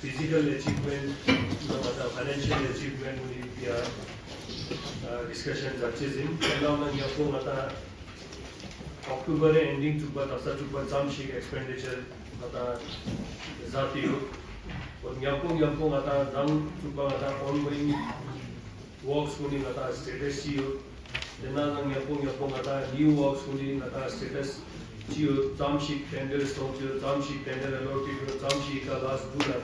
physical achievement, financial achievement discussions in October ending to Zamshik expenditure Zati Yampung ongoing works status then new works status Zamshik tender Zamshik tender allotted Zamshik last Buddha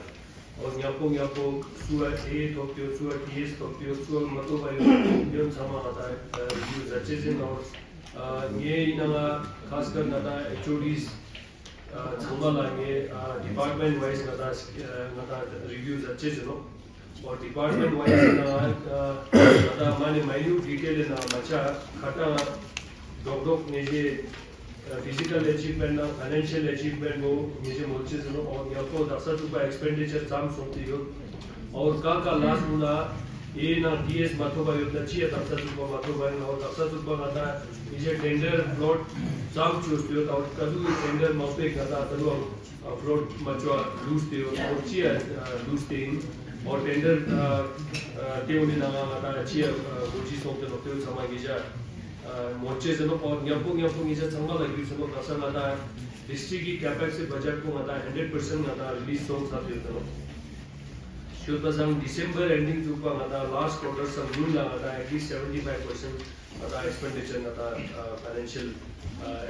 और यापो सुआ ए Tokyo सुआ TS Tokyo सुआ मतोबायो यम समा आता है reviews अच्छे से और ये इनका खासकर नता एचओडीज संभाला ये डिपार्टमेंट वाइज नता रिव्यूज अच्छे से नो और डिपार्टमेंट वाइज नता माने माइन्यूट डिटेल ना मचा खाता डॉक्टर ने ये फिजिकल अचीवमेंट ना फाइनेंशियल अचीवमेंट वो मुझे मोचे सुनो और यहाँ को 10 रुपए एक्सपेंडिचर जाम सोती हो और का लास्ट मुना ये ना टीएस माथो भाई उतना चाहिए 10 रुपए माथो भाई और 10 रुपए आता है मुझे टेंडर प्लॉट जाम चूसते हो और कभी टेंडर मौके करता तो प्लॉट मचवा लूजते हो और चाहिए लूजते और टेंडर के उन्हें ना आता चाहिए वो चीज़ सोचते हो समाज की जा मोर्चे से और यंपुंग इसे संभाल लगी सुनो प्रसन्न आता है डिस्ट्रिक्ट की कैपेक्स से बजट को आता है 100% आता है रिलीज सॉन्ग साथ देते हो शुद्ध संग दिसंबर एंडिंग जो का आता है लास्ट क्वार्टर सब जून लगा आता है एटलीस्ट 75% आता है एक्सपेंडिचर आता है फाइनेंशियल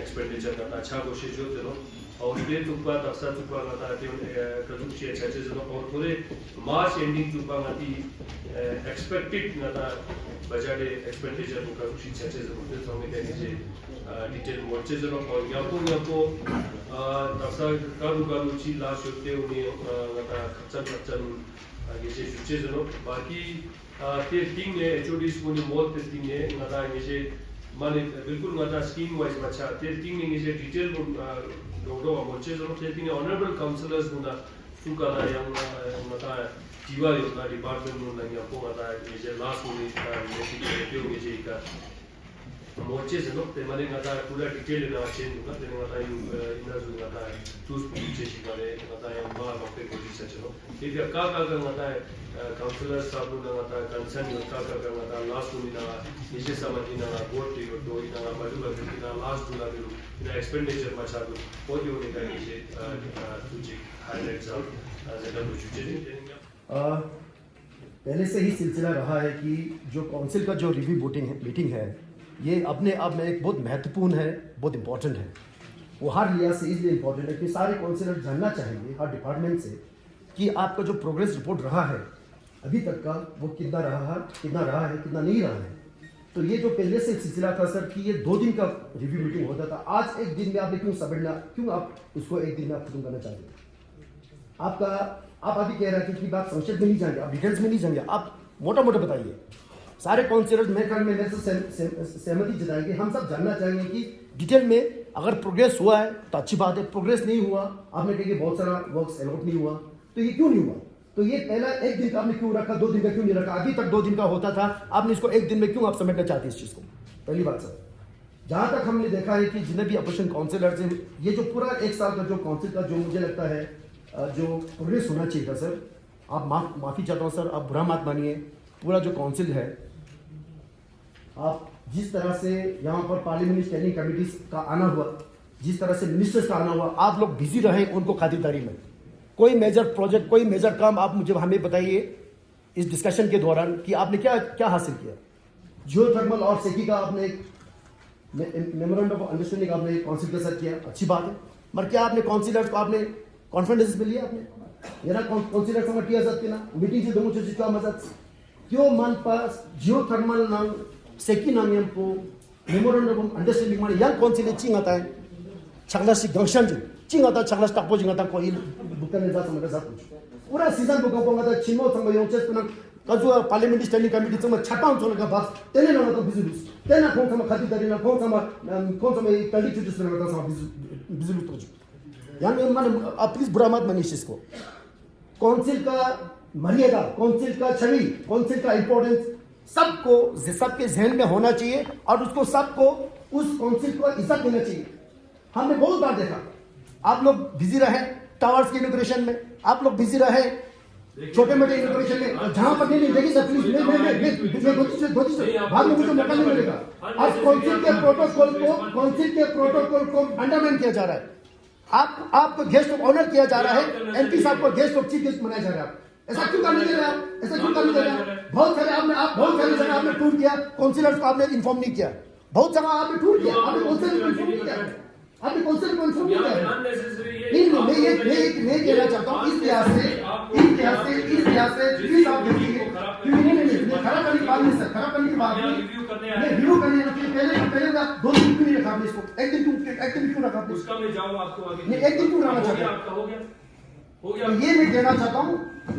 एक्सपेंडिचर आता अच्छा कोशिश जो चलो और ये तो बात अक्सर तो बात आता है कि कदम से अच्छे से और पूरे मार्च एंडिंग जो बात आती एक्सपेक्टेड आता बजट एक्सपेंडिचर को कदम से अच्छे से बोलते हैं हमें कहने से डिटेल मोर्चे से और यहाँ को अक्सर कारू चीज लास्ट होते उन्हें आता खच्चन ये से चीज़ जो बाकी ते टीम ने एचओडीज को ने मोल ते टीम ने आता ये से माने बिल्कुल आता स्कीम वाइज बच्चा ते टीम ने ये डिटेल डोडो मोचे जो थे तीन ऑनरेबल काउंसलर्स मुना सुकाला yang mata jiwa yo na department मुना या को आता ये लास्ट में ये ये का मोचे से नो ते माने आता पूरा डिटेल ना चेंज होगा ते आता इन जो आता टूस पीछे शिकारे आता है बार पे कोशिश से चलो ये का आता है काउंसलर साहब लोग आता कंसर्न का आता लास्ट में ना नीचे समझी ना बोर्ड टी दो इना बाजू का ना लास्ट दूला भी इना एक्सपेंडिचर मचा दो वो जो ने का नीचे तुझे हाईलाइट्स ऑफ ज्यादा कुछ चीजें पहले से ही सिलसिला रहा है कि जो काउंसिल का जो रिव्यू मीटिंग है ये अपने आप में एक बहुत महत्वपूर्ण है, बहुत इम्पोर्टेंट है। वो हर लिहाज से इसलिए इम्पोर्टेंट है कि सारे काउंसिलर जानना चाहेंगे हर डिपार्टमेंट से कि आपका जो प्रोग्रेस रिपोर्ट रहा है अभी तक का वो कितना रहा है कितना नहीं रहा है। तो ये जो पहले से सिलसिला था सर कि ये 2 दिन का रिव्यू मीटिंग होता था, आज एक दिन में आपने क्यों समझना, क्यों आप उसको एक दिन में आप खत्म करना चाहते हैं? आप अभी कह रहे थे कि बात संक्षेप में नहीं जाएंगे, आप डिटेल्स में नहीं जाएंगे, आप मोटा बताइए। सारे काउंसिलर्स मेरे ख्याल में मेरे से सहमति जताएंगे। हम सब जानना चाहेंगे कि डिटेल में अगर प्रोग्रेस हुआ है तो अच्छी बात है, प्रोग्रेस नहीं हुआ, आपने कहा कि बहुत सारा वर्क्स अलॉट नहीं हुआ, तो ये क्यों नहीं हुआ? तो ये पहला एक दिन का आपने क्यों रखा, 2 दिन का क्यों नहीं रखा? अभी तक 2 दिन का होता था, आपने इसको एक दिन में क्यों आप समेटना चाहते हैं इस चीज़ को? पहली बात सर, जहाँ तक हमने देखा है कि जितने भी अपोजिशन काउंसिलर्स हैं, ये जो पूरा 1 साल का जो काउंसिल का जो मुझे लगता है जो प्रोग्रेस होना चाहिए था सर, आप माफ़ी चाहता हूँ सर, आप बुरा मत मानिए, पूरा जो काउंसिल है आप जिस तरह से यहाँ पर पार्लियामेंट्री स्टैंडिंग कमेटीज का आना हुआ, जिस तरह से मिनिस्टर्स का आना हुआ, आप लोग बिजी रहे उनको खातिरदारी में। कोई मेजर प्रोजेक्ट, कोई मेजर काम आप मुझे हमें बताइए इस डिस्कशन के दौरान कि आपने क्या हासिल किया। जियो थर्मल और सेकी का आपने एक मेमोरेंडम ऑफ अंडरस्टैंडिंग आपने काउंसिल के साथ किया, अच्छी बात है, मगर क्या आपने काउंसिलर्स को आपने कॉन्फिडेंस में लिया? आपने यार काउंसिलर संग टिया जाते ना मीटिंग से दोनों चीज का मजा क्यों मन पास जियो थर्मल नाम सेकी नाम यंपो मेमोरेंडम ऑफ अंडरस्टैंडिंग माने yang काउंसिल चिंग आता है छगलासी गंगशन चिंग आता छगलास टापो जिंग आता कोई बुकन ने जाता मगर जाता पूरा सीजन बुका पोंगा ता चिमो संग योंचेस पुना कजु पार्लियामेंट्री स्टैंडिंग कमिटी संग छटाउन चोन का बात तेने ना तो बिजुलुस तेना कोन संग खातिरदारी ना कोन संग पहली चीज से ना संग बिजुलुस तो यानी माने आप प्लीज बुरा मत मानिए इसको। काउंसिल का मर्यादा, काउंसिल का छवि, काउंसिल का इंपॉर्टेंस सबके जहन में होना चाहिए और उसको सबको उस काउंसिल को इज्जत देना चाहिए। हमने बहुत बार देखा आप लोग बिजी रहे टावर्स के इनॉग्रेशन में, आप लोग बिजी रहे छोटे मोटे इनोग्रेशन में जहां पर नहीं देखिए सर प्लीज मैं बाद में मुझे मौका नहीं मिलेगा। अब काउंसिल के प्रोटोकॉल को अंडरमाइन किया जा रहा है। आपको गेस्ट ऑफ ऑनर किया जा रहा है, एमपी साहब को गेस्ट ऑफ चीफ गेस्ट बनाया जा रहा है। ऐसा क्यों करने दे रहे हैं आप? ऐसा क्यों करने दे रहे हैं? बहुत सारे जगह आपने टूर किया, काउंसिलर्स को आपने इन्फॉर्म नहीं किया। बहुत जगह आपने टूर किया, आपने काउंसिलर को इन्फॉर्म नहीं किया, आपने काउंसिलर को इन्फॉर्म नहीं किया। नहीं मैं कहना चाहता हूँ इस लिहाज से प्लीज आप देखिए, नहीं खराब करने की बात नहीं सर, खराब करने की बात नहीं, रिव्यू करने पहले 2 दिन क्यों नहीं रखा आपने इसको? एक दिन क्यों रखा आपने? उसका मैं जाऊँ आपको आगे नहीं, एक दिन क्यों रहना चाहते हैं? हो गया। ये मैं कहना चाहता हूँ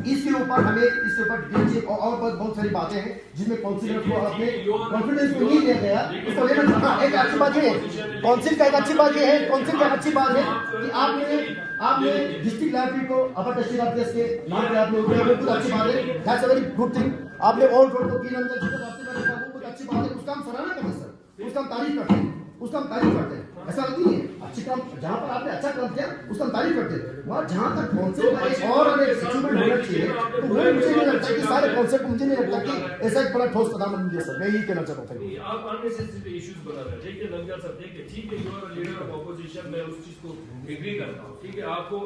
इसके ऊपर हमें इसके ऊपर डिटेल और बहुत सारी बातें हैं जिसमें काउंसिलर को अपने कॉन्फिडेंस को नहीं दिया गया, उसको लेना चाहता। एक अच्छी बात ये है काउंसिल का, एक अच्छी बात ये है काउंसिल का अच्छी बात है कि आपने डिस्ट्रिक्ट लाइब्रेरी को अपर तहसील ऑफिस के नाम पे आपने उठाया, वो बहुत अच्छी बात है, that's a very good thing. आपने ऑल रोड को 3 अंदर जितना रास्ते में रखा, वो बहुत अच्छी बात है, उसका हम सराहना करते हैं सर, उसका हम तारीफ करते हैं, उसका हम तारीफ करते हैं। ऐसा नहीं है, अच्छी काम जहाँ पर आपने अच्छा काम किया उसका हम तारीफ करते हैं। वहाँ जहाँ तक काउंसिल का एक और अचीवमेंट होना चाहिए, तो वो मुझे नहीं लगता कि सारे काउंसिल को, मुझे नहीं लगता कि ऐसा एक बड़ा ठोस कदम बन गया सर। मैं यही कहना चाहता हूँ। आप अननेसेसरी इश्यूज बना रहे हैं। देखिए रंगा साहब, देखिए ठीक है, you are leader of opposition, मैं उस चीज को एग्री करता हूँ, ठीक है, आपको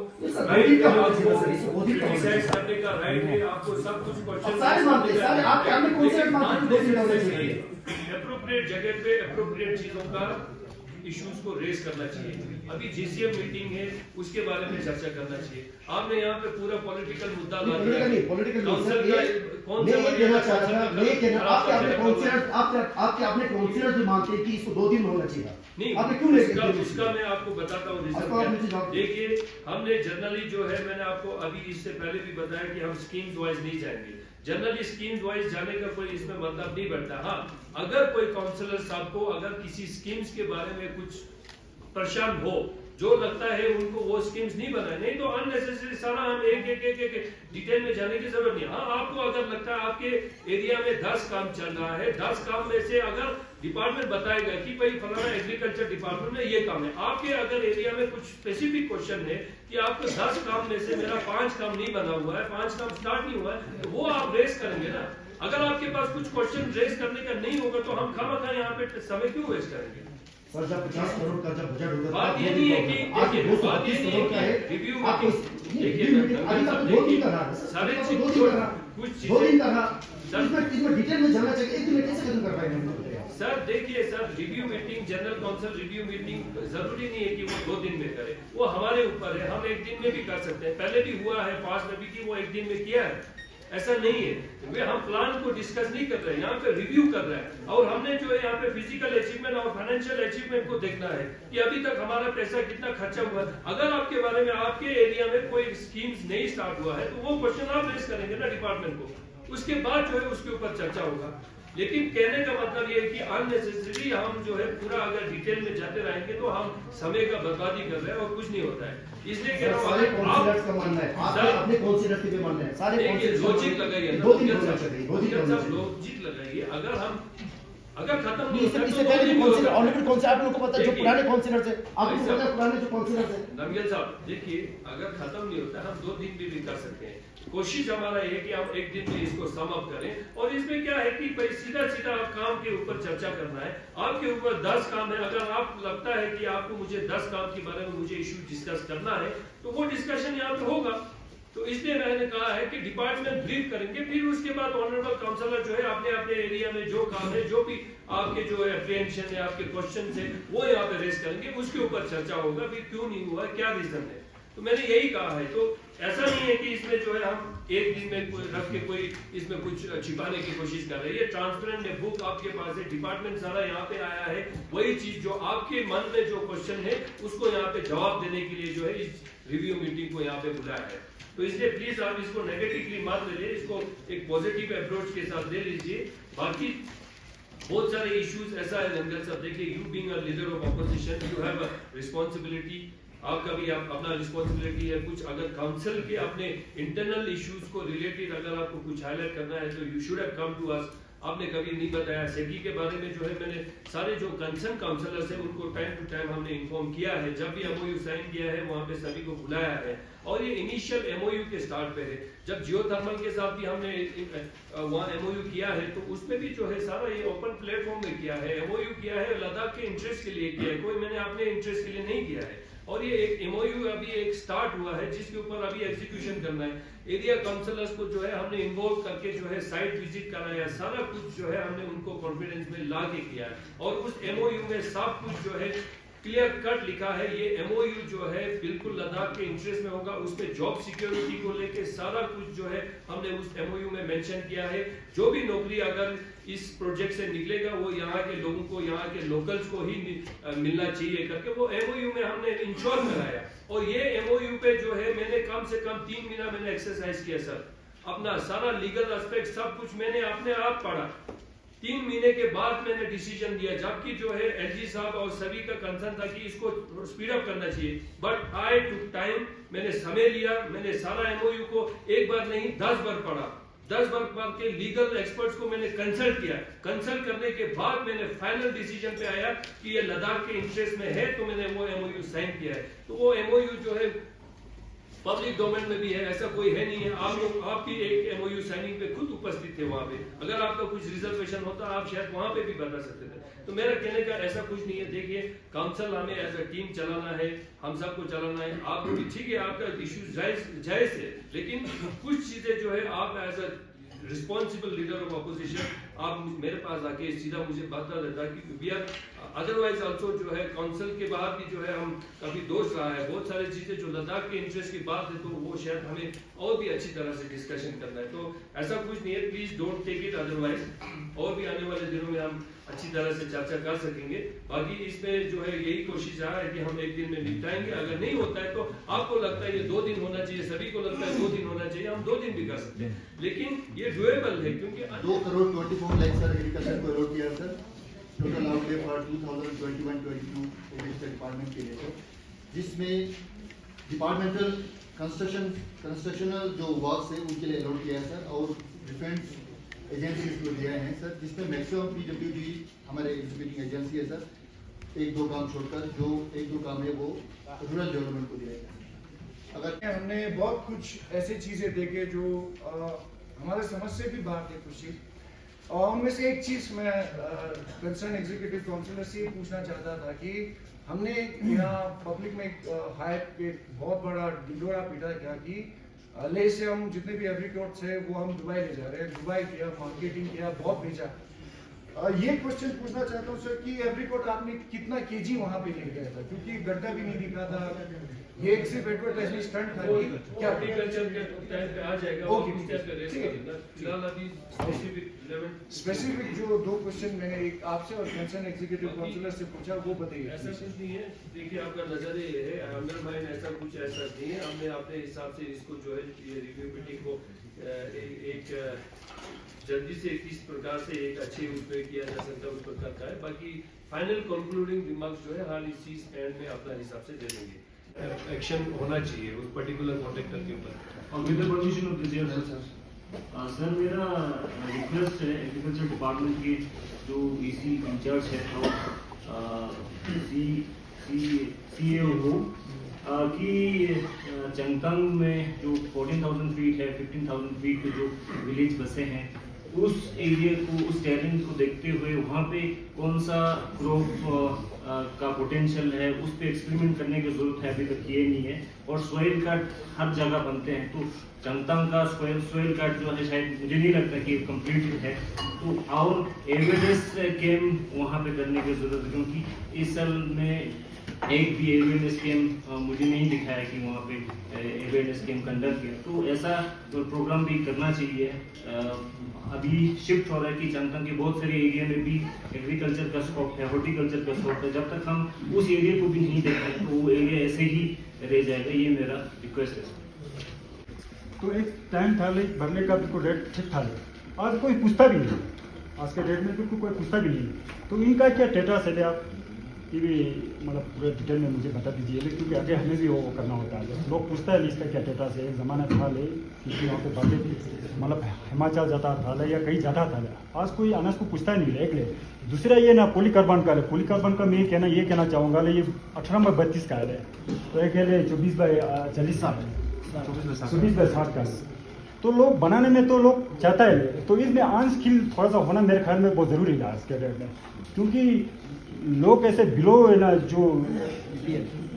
राइट है, आपको क्रिटिसाइज करने का राइट है, आपको सब कुछ क्वेश्चन सारे मानते हैं, सारे आपने काउंसिलर मानते हैं, एप्रोप्रिएट जगह पे एप्रोप्रिएट चीजों का इश्यूज को रेस करना चाहिए। अभी जीसीएम मीटिंग है, उसके बारे में चर्चा करना चाहिए। आपने यहाँ पे पूरा पॉलिटिकल मुद्दा ला दिया। पॉलिटिकल कौन सा कहना चाह रहा था, मैं कहना आपके अपने काउंसिलर जो मानते हैं कि इसको 2 दिन होना चाहिए, नहीं आपने क्यों लेके उसका मैं आपको बताता हूँ। देखिए हमने जनरली जो है, मैंने आपको अभी इससे पहले भी बताया कि हम स्कीम्स वाइज नहीं जाएंगे। जनरली स्कीम्स वाइज जाने का कोई इसमें मतलब नहीं बनता। हाँ, अगर कोई काउंसलर साहब को अगर किसी स्कीम्स के बारे में कुछ परेशान हो, जो लगता है उनको वो स्कीम्स नहीं बनाए, नहीं तो अननेसेसरी सारा हम एक डिटेल में जाने की जरूरत नहीं। हाँ, आपको अगर लगता है आपके एरिया में 10 काम चल रहा है, 10 काम में से अगर डिपार्टमेंट बताएगा कि भाई फलाना एग्रीकल्चर डिपार्टमेंट में ये काम है, आपके अगर एरिया में कुछ स्पेसिफिक क्वेश्चन है कि आपको 10 काम में से मेरा 5 काम नहीं बना हुआ है, 5 काम स्टार्ट नहीं हुआ है, तो वो आप रेस करेंगे ना। अगर आपके पास कुछ क्वेश्चन रेस करने का नहीं होगा तो हम खामखा यहाँ पे समय क्यों वेस्ट करेंगे? सर जब 50 करोड़ का जब बजट होगा, बात ये नहीं है कि आपके 230 करोड़ का है, रिव्यू आपको अभी तक 2 दिन का रहा है, सारे कुछ 2 दिन का रहा, इसमें डिटेल में जाना चाहिए। एक दिन में कैसे खत्म कर पाएंगे सर? देखिए sir, review meeting, general council review meeting जरूरी नहीं है कि वो 2 दिन में करे, वो हमारे ऊपर है, हम 1 दिन में भी कर सकते हैं। पहले भी हुआ है, पास में भी कि वो 1 दिन में किया है, ऐसा नहीं है। वे हम प्लान को डिस्कस नहीं कर रहे हैं, यहाँ पे रिव्यू कर रहे हैं। और हमने जो है यहाँ पे फिजिकल अचीवमेंट और फाइनेंशियल अचीवमेंट को देखना है कि अभी तक हमारा पैसा कितना खर्चा हुआ है। अगर आपके बारे में, आपके एरिया में कोई स्कीम्स नहीं स्टार्ट हुआ है, तो वो क्वेश्चन आप रेज करेंगे ना डिपार्टमेंट को, उसके बाद जो है उसके ऊपर चर्चा होगा। लेकिन कहने का मतलब ये है कि अननेसेसरी हम जो है पूरा अगर डिटेल में जाते रहेंगे तो हम समय का बर्बादी कर रहे हैं और कुछ नहीं होता है। इसलिए कह रहा हूं, सारे काउंसिलर्स का मानना है, आपके अपने काउंसिलर्स के भी मानना है, सारे काउंसिलर्स लॉजिक लगाइए, 2 दिन होना चाहिए, 2 दिन होना चाहिए, लॉजिक लगाइए। अगर खत्म नहीं इससे पहले भी काउंसिलर ऑलरेडी कौन से आप लोगों को पता है, जो पुराने काउंसिलर्स हैं, आपको पता है पुराने जो काउंसिलर्स हैं। नमगियल साहब देखिए, अगर खत्म नहीं होता हम 2 दिन भी कर सकते हैं। कोशिश हमारा ये है कि हम 1 दिन में इसको सम अप करें। और इसमें क्या है कि भाई सीधा काम के ऊपर चर्चा करना है। आपके ऊपर 10 काम है, अगर आप लगता है कि आपको मुझे 10 काम के बारे में मुझे इश्यू डिस्कस करना है, तो वो डिस्कशन यहाँ पे होगा। तो इसलिए मैंने कहा है कि डिपार्टमेंट ब्रीफ करेंगे, फिर उसके बाद ऑनरेबल काउंसलर जो है अपने अपने एरिया में जो काम है, जो भी आपके जो है अप्रीहेंशन है, आपके क्वेश्चन है, वो यहाँ पे रेस करेंगे, उसके ऊपर चर्चा होगा फिर क्यों नहीं हुआ, क्या रीजन है। तो मैंने यही कहा है। तो ऐसा नहीं है कि इसमें जो है हम 1 दिन में कोई रख के कोई इसमें कुछ छिपाने की कोशिश कर रहे हैं। ये ट्रांसपेरेंट है, बुक आपके पास है, डिपार्टमेंट सारा यहाँ पे आया है, वही चीज जो आपके मन में जो क्वेश्चन है उसको यहाँ पे जवाब देने के लिए जो है इस रिव्यू मीटिंग को यहाँ पे बुलाया है। तो इसलिए प्लीज आप इसको नेगेटिवली मत ले, इसको एक पॉजिटिव अप्रोच के साथ ले लीजिए। बाकी बहुत सारे इश्यूज ऐसा है रंगल साहब, देखिए you being a leader of opposition you have a responsibility, आपका भी अपना रिस्पांसिबिलिटी है। कुछ अगर काउंसिल के अपने इंटरनल इश्यूज को रिलेटेड अगर आपको कुछ हाईलाइट करना है तो you should have come to us. आपने कभी नहीं बताया। सेगी के बारे में जो है मैंने सारे जो कंसर्न काउंसलर्स हैं उनको टाइम टू टाइम हमने इन्फॉर्म किया है, जब भी एमओयू साइन किया है वहाँ पे सभी को बुलाया है। और ये इनिशियल एमओयू के स्टार्ट पे है। जब जियोथर्मल के साथ भी हमने वहाँ एमओयू किया है तो उसमें भी जो है सारा ये ओपन प्लेटफॉर्म में किया है। एमओयू किया है लद्दाख के इंटरेस्ट के लिए किया है, कोई मैंने अपने इंटरेस्ट के लिए नहीं किया है। और ये एक एमओयू अभी एक स्टार्ट हुआ है जिसके ऊपर अभी एग्जीक्यूशन करना है। एरिया काउंसलर्स को जो है हमने इन्वॉल्व करके जो है साइट विजिट कराया, सारा कुछ जो है हमने उनको कॉन्फिडेंस में ला के किया है। और उस एमओयू में सब कुछ जो है क्लियर कट लिखा है। ये एमओयू जो है बिल्कुल लद्दाख के इंटरेस्ट में होगा। उसमें जॉब सिक्योरिटी को लेके सारा कुछ जो है हमने उस एमओयू में मेंशन किया है। जो भी नौकरी अगर इस प्रोजेक्ट से निकलेगा वो यहाँ के लोगों को, यहाँ के लोकल्स को ही मिलना चाहिए करके वो एमओयू में हमने इंश्योर कराया। और ये एमओयू पे जो है मैंने कम से कम 3 महीना मैंने एक्सरसाइज किया सर। अपना सारा लीगल एस्पेक्ट सब कुछ मैंने अपने आप पढ़ा। 3 महीने के बाद मैंने डिसीजन दिया, जबकि जो है एलजी साहब और सभी का कंसर्न था कि इसको स्पीड अप करना चाहिए। बट आई टुक टाइम, मैंने समय लिया। मैंने सारा एमओयू को एक बार नहीं 10 बार पढ़ा। 10 बार के लीगल एक्सपर्ट्स को मैंने कंसल्ट किया। कंसल्ट करने के बाद मैंने फाइनल डिसीजन पे आया कि ये लद्दाख के इंटरेस्ट में है, तो मैंने वो एमओयू साइन किया है। तो वो एमओयू जो है पब्लिक डोमेन में भी है, ऐसा कोई है नहीं है। आप भी एक एमओयू साइनिंग पे खुद उपस्थित थे वहां पे। अगर आपका कुछ रिजर्वेशन होता आप शायद वहां पे भी बता सकते थे। तो मेरा कहने का ऐसा कुछ नहीं है। देखिए काउंसिल हमें एज अ टीम चलाना है, हम सबको चलाना है। आपको भी ठीक है, आपका इश्यू जायज है, लेकिन कुछ चीजें जो है आप as a responsible leader of opposition आप मेरे पास आके सीधा मुझे बता देता कि वी आर अदरवाइज ऑल्सो जो है काउंसिल के बाहर भी जो है हम काफी दोस्त रहा है। बहुत सारी चीजें जो लद्दाख के इंटरेस्ट की बात है तो वो शायद हमें और भी अच्छी तरह से डिस्कशन करना है। तो ऐसा कुछ नहीं है, please don't take it otherwise. और भी आने वाले दिनों में हम अच्छी तरह से चर्चा कर सकेंगे। बाकी इसमें जो है यही कोशिश रहा है कि हम एक दिन में निपटाएंगे। अगर नहीं होता है तो आपको लगता है ये 2 दिन होना चाहिए, सभी को लगता है 2 दिन होना चाहिए, हम 2 दिन भी कर सकते हैं, लेकिन ये डुएबल है क्योंकि 2 करोड़ 24 लाख सर एग्रीकल्चर को अलॉट किया sir. Total outlay for 2021-22 agriculture department के लिए सर, जिसमें डिपार्टमेंटल कंस्ट्रक्शनल जो वर्क्स है उनके लिए अलॉट किया है सर, और डिफरेंट एजेंसीज को दिया है सर, जिसमें मैक्सिमम पीडब्ल्यूडी हमारे एग्जीक्यूटिंग एजेंसी है सर। 1-2 काम छोड़कर जो 1-2 काम है वो रूरल डेवलपमेंट को दिया है। अगर हमने बहुत कुछ ऐसी चीजें देखे जो हमारे समझ से भी बाहर थे कुछ चीज, और उनमें से एक चीज मैं कंसर्न एग्जीक्यूटिव काउंसिलर से ये पूछना चाहता था कि हमने यहाँ पब्लिक में हाइप पे बहुत बड़ा ढिंढोरा पीटा क्या कि ले से हम जितने भी एग्रीकल्चर्स है वो हम दुबई ले जा रहे हैं। दुबई किया, मार्केटिंग किया, बहुत भेजा। ये क्वेश्चन पूछना चाहता हूँ सर कि एग्रीकल्चर आपने कितना केजी वहाँ पे ले गया था, क्योंकि गड्ढा भी नहीं दिखा था। ये एक सिर्फ एडवर्टाइजमेंट स्टंट था कि क्या एग्रीकल्चर के टाइम पे आ जाएगा। ओके, ठीक है। फिलहाल अभी स्पेसिफिक जो 2 क्वेश्चन मैंने एक आपसे और कंसर्न एग्जीक्यूटिव काउंसिलर से पूछा वो बताइए। ऐसा कुछ नहीं है। देखिए आपका नजर ये है, अंडर माइंड ऐसा कुछ ऐसा नहीं है। हमने अपने हिसाब से इसको जो है ये रिव्यू मीटिंग को एक जल्दी से किस प्रकार से एक अच्छे उसमें किया जा सकता है उस पर करता है। बाकी फाइनल कंक्लूडिंग रिमार्क्स जो है हाल इस चीज एंड में अपना हिसाब से दे देंगे। एक्शन होना चाहिए उस पर्टिकुलर कॉन्ट्रैक्टर के ऊपर। और with the permission of the chair sir, मेरा रिक्वेस्ट है एग्रीकल्चर डिपार्टमेंट के जो ईसी इंचार्ज है और सीएओ को कि चंगतंग में जो 14,000 फीट है, 15,000 फीट के जो विलेज बसे हैं उस एरिया को, उस टैलेंट को देखते हुए वहाँ पे कौन सा क्रॉप का पोटेंशियल है उस पर एक्सपेरिमेंट करने की जरूरत है। अभी तक ये नहीं है। और सोइल कार्ड हर जगह बनते हैं, तो चंगतंग का सोइल कार्ड जो है शायद मुझे नहीं लगता कि कंप्लीट है। तो और एवेडेंस कैम वहाँ पे करने की जरूरत है, क्योंकि इस साल में एक भी एवेडेंस कैम मुझे नहीं दिखा है कि वहाँ पे एवेडेंस कैम कंडक्ट किया। तो ऐसा तो प्रोग्राम भी करना चाहिए। अभी शिफ्ट हो रहा है कि चंगतंग के बहुत सारे एरिया में भी एग्रीकल्चर का स्कोप है, हॉर्टिकल्चर का स्कोप है। जब तक हम उस एरिया को भी नहीं देखें तो वो एरिया ऐसे ही रह जाएगा। ये मेरा रिक्वेस्ट है। तो एक टाइम था लाइक भरने का, बिल्कुल रेट ठीक था। आज कोई पूछता भी नहीं, आज के डेट में बिल्कुल कोई पूछता भी नहीं। तो इनका क्या स्टेटस है आप? ये भी मतलब पूरे डिटेल में मुझे बता दीजिए, क्योंकि आगे हमें भी वो करना होता है। लोग पूछता है इसका क्या स्टेटस है, एक ज़माना था ले क्योंकि वहाँ पे बातें मतलब हिमाचल जाता था या कहीं जाता था, आज कोई अनाज को पूछता ही नहीं है। एक ले दूसरा ये ना पॉलीकार्बन का है, पॉलीकार्बन का मैं ये कहना चाहूँगा ले, ये 18/32 का है, तो एक है 24/40 24/60 का। तो लोग बनाने में तो लोग चाहता है, तो इसमें ऑन स्किल थोड़ा सा होना मेरे ख्याल में बहुत ज़रूरी है आज के डेट में, क्योंकि लोग ऐसे बिलो है ना, जो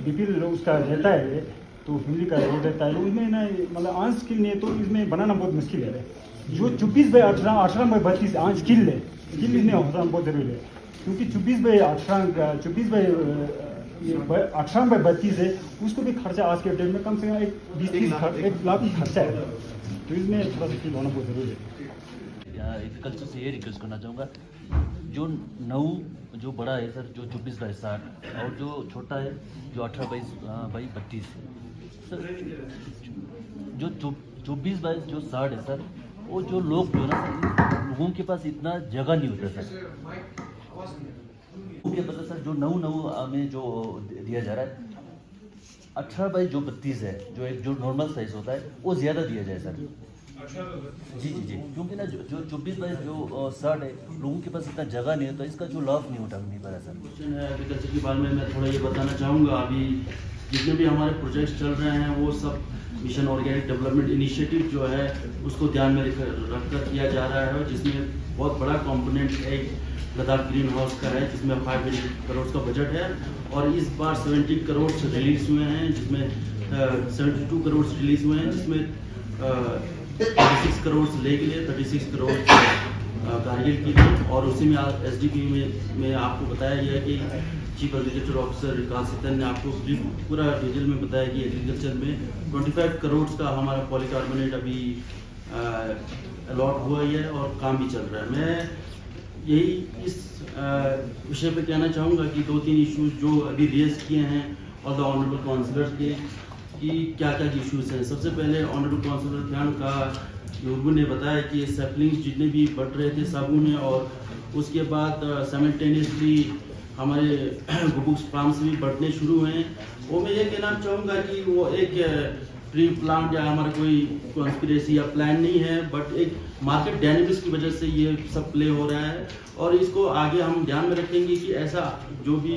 बीपी उसका रहता है तो फैमिली का रोड रहता है, उसमें ना मतलब ऑन स्किल नहीं है, तो इसमें बनाना बहुत मुश्किल है। जो 24/18 18/32 ऑन स्किल है, स्किल इसमें होना बहुत ज़रूरी है, क्योंकि 18/32 है, उसको भी खर्चा आज के डेट में कम से कम 1 लाख खर्चा है, तो इसमें थोड़ा सा स्किल होना बहुत ज़रूरी है। एग्रीकल्चर से ये रिक्वेस्ट करना चाहूँगा, जो जो बड़ा है सर, जो 24/60 और जो छोटा है जो 18/32 सर, जो 24/60 है सर, वो जो लोग जो ना सर, लोगों के पास इतना जगह नहीं होता सर, उनके पता सर जो 9 में जो दिया जा रहा है 18/32 है, जो नॉर्मल साइज होता है वो ज़्यादा दिया जाए सर। जी, क्योंकि ना जो 24/60 है, लोगों के पास इतना जगह नहीं है, तो इसका जो लाभ नहीं उठा नहीं पा रहा सर। क्वेश्चन है एग्रीकल्चर के बारे में मैं थोड़ा ये बताना चाहूँगा। अभी जितने भी हमारे प्रोजेक्ट्स चल रहे हैं वो सब मिशन ऑर्गेनिक डेवलपमेंट इनिशिएटिव जो है उसको ध्यान में रखकर किया जा रहा है, जिसमें बहुत बड़ा कंपोनेंट एक लद्दाख ग्रीन हाउस का है, जिसमें 5 करोड़ का बजट है, और इस बार 70 करोड़ रिलीज हुए हैं, जिसमें 72 करोड़ रिलीज हुए हैं, जिसमें 36 करोड़ ले के लिए 36 करोड़ कारगिल की लिए, और उसी में एसडीपी में आपको बताया गया कि चीफ एग्रीकल्चर ऑफिसर विकास सितन ने आपको पूरा डिटेल में बताया कि एग्रीकल्चर में 25 करोड़ का हमारा पॉलीकार्बोनेट अभी अलॉट हुआ ही है और काम भी चल रहा है। मैं यही इस विषय पे कहना चाहूँगा कि 2-3 इश्यूज जो अभी रेज किए हैं और द ऑनरेबल काउंसलर के कि क्या इश्यूज हैं। सबसे पहले ऑनरेबल काउंसलर ध्यान का योगू ने बताया कि सैपलिंग्स जितने भी बढ़ रहे थे सब ने, और उसके बाद साइमल्टेनियसली हमारे गुबुक्स फार्म्स भी बढ़ने शुरू हुए हैं। वो मैं ये कहना चाहूँगा कि वो एक प्री प्लान या हमारा कोई कॉन्स्पिरेसी या प्लान नहीं है, बट एक मार्केट डायनेमिक्स की वजह से ये सब प्ले हो रहा है, और इसको आगे हम ध्यान में रखेंगे कि ऐसा जो भी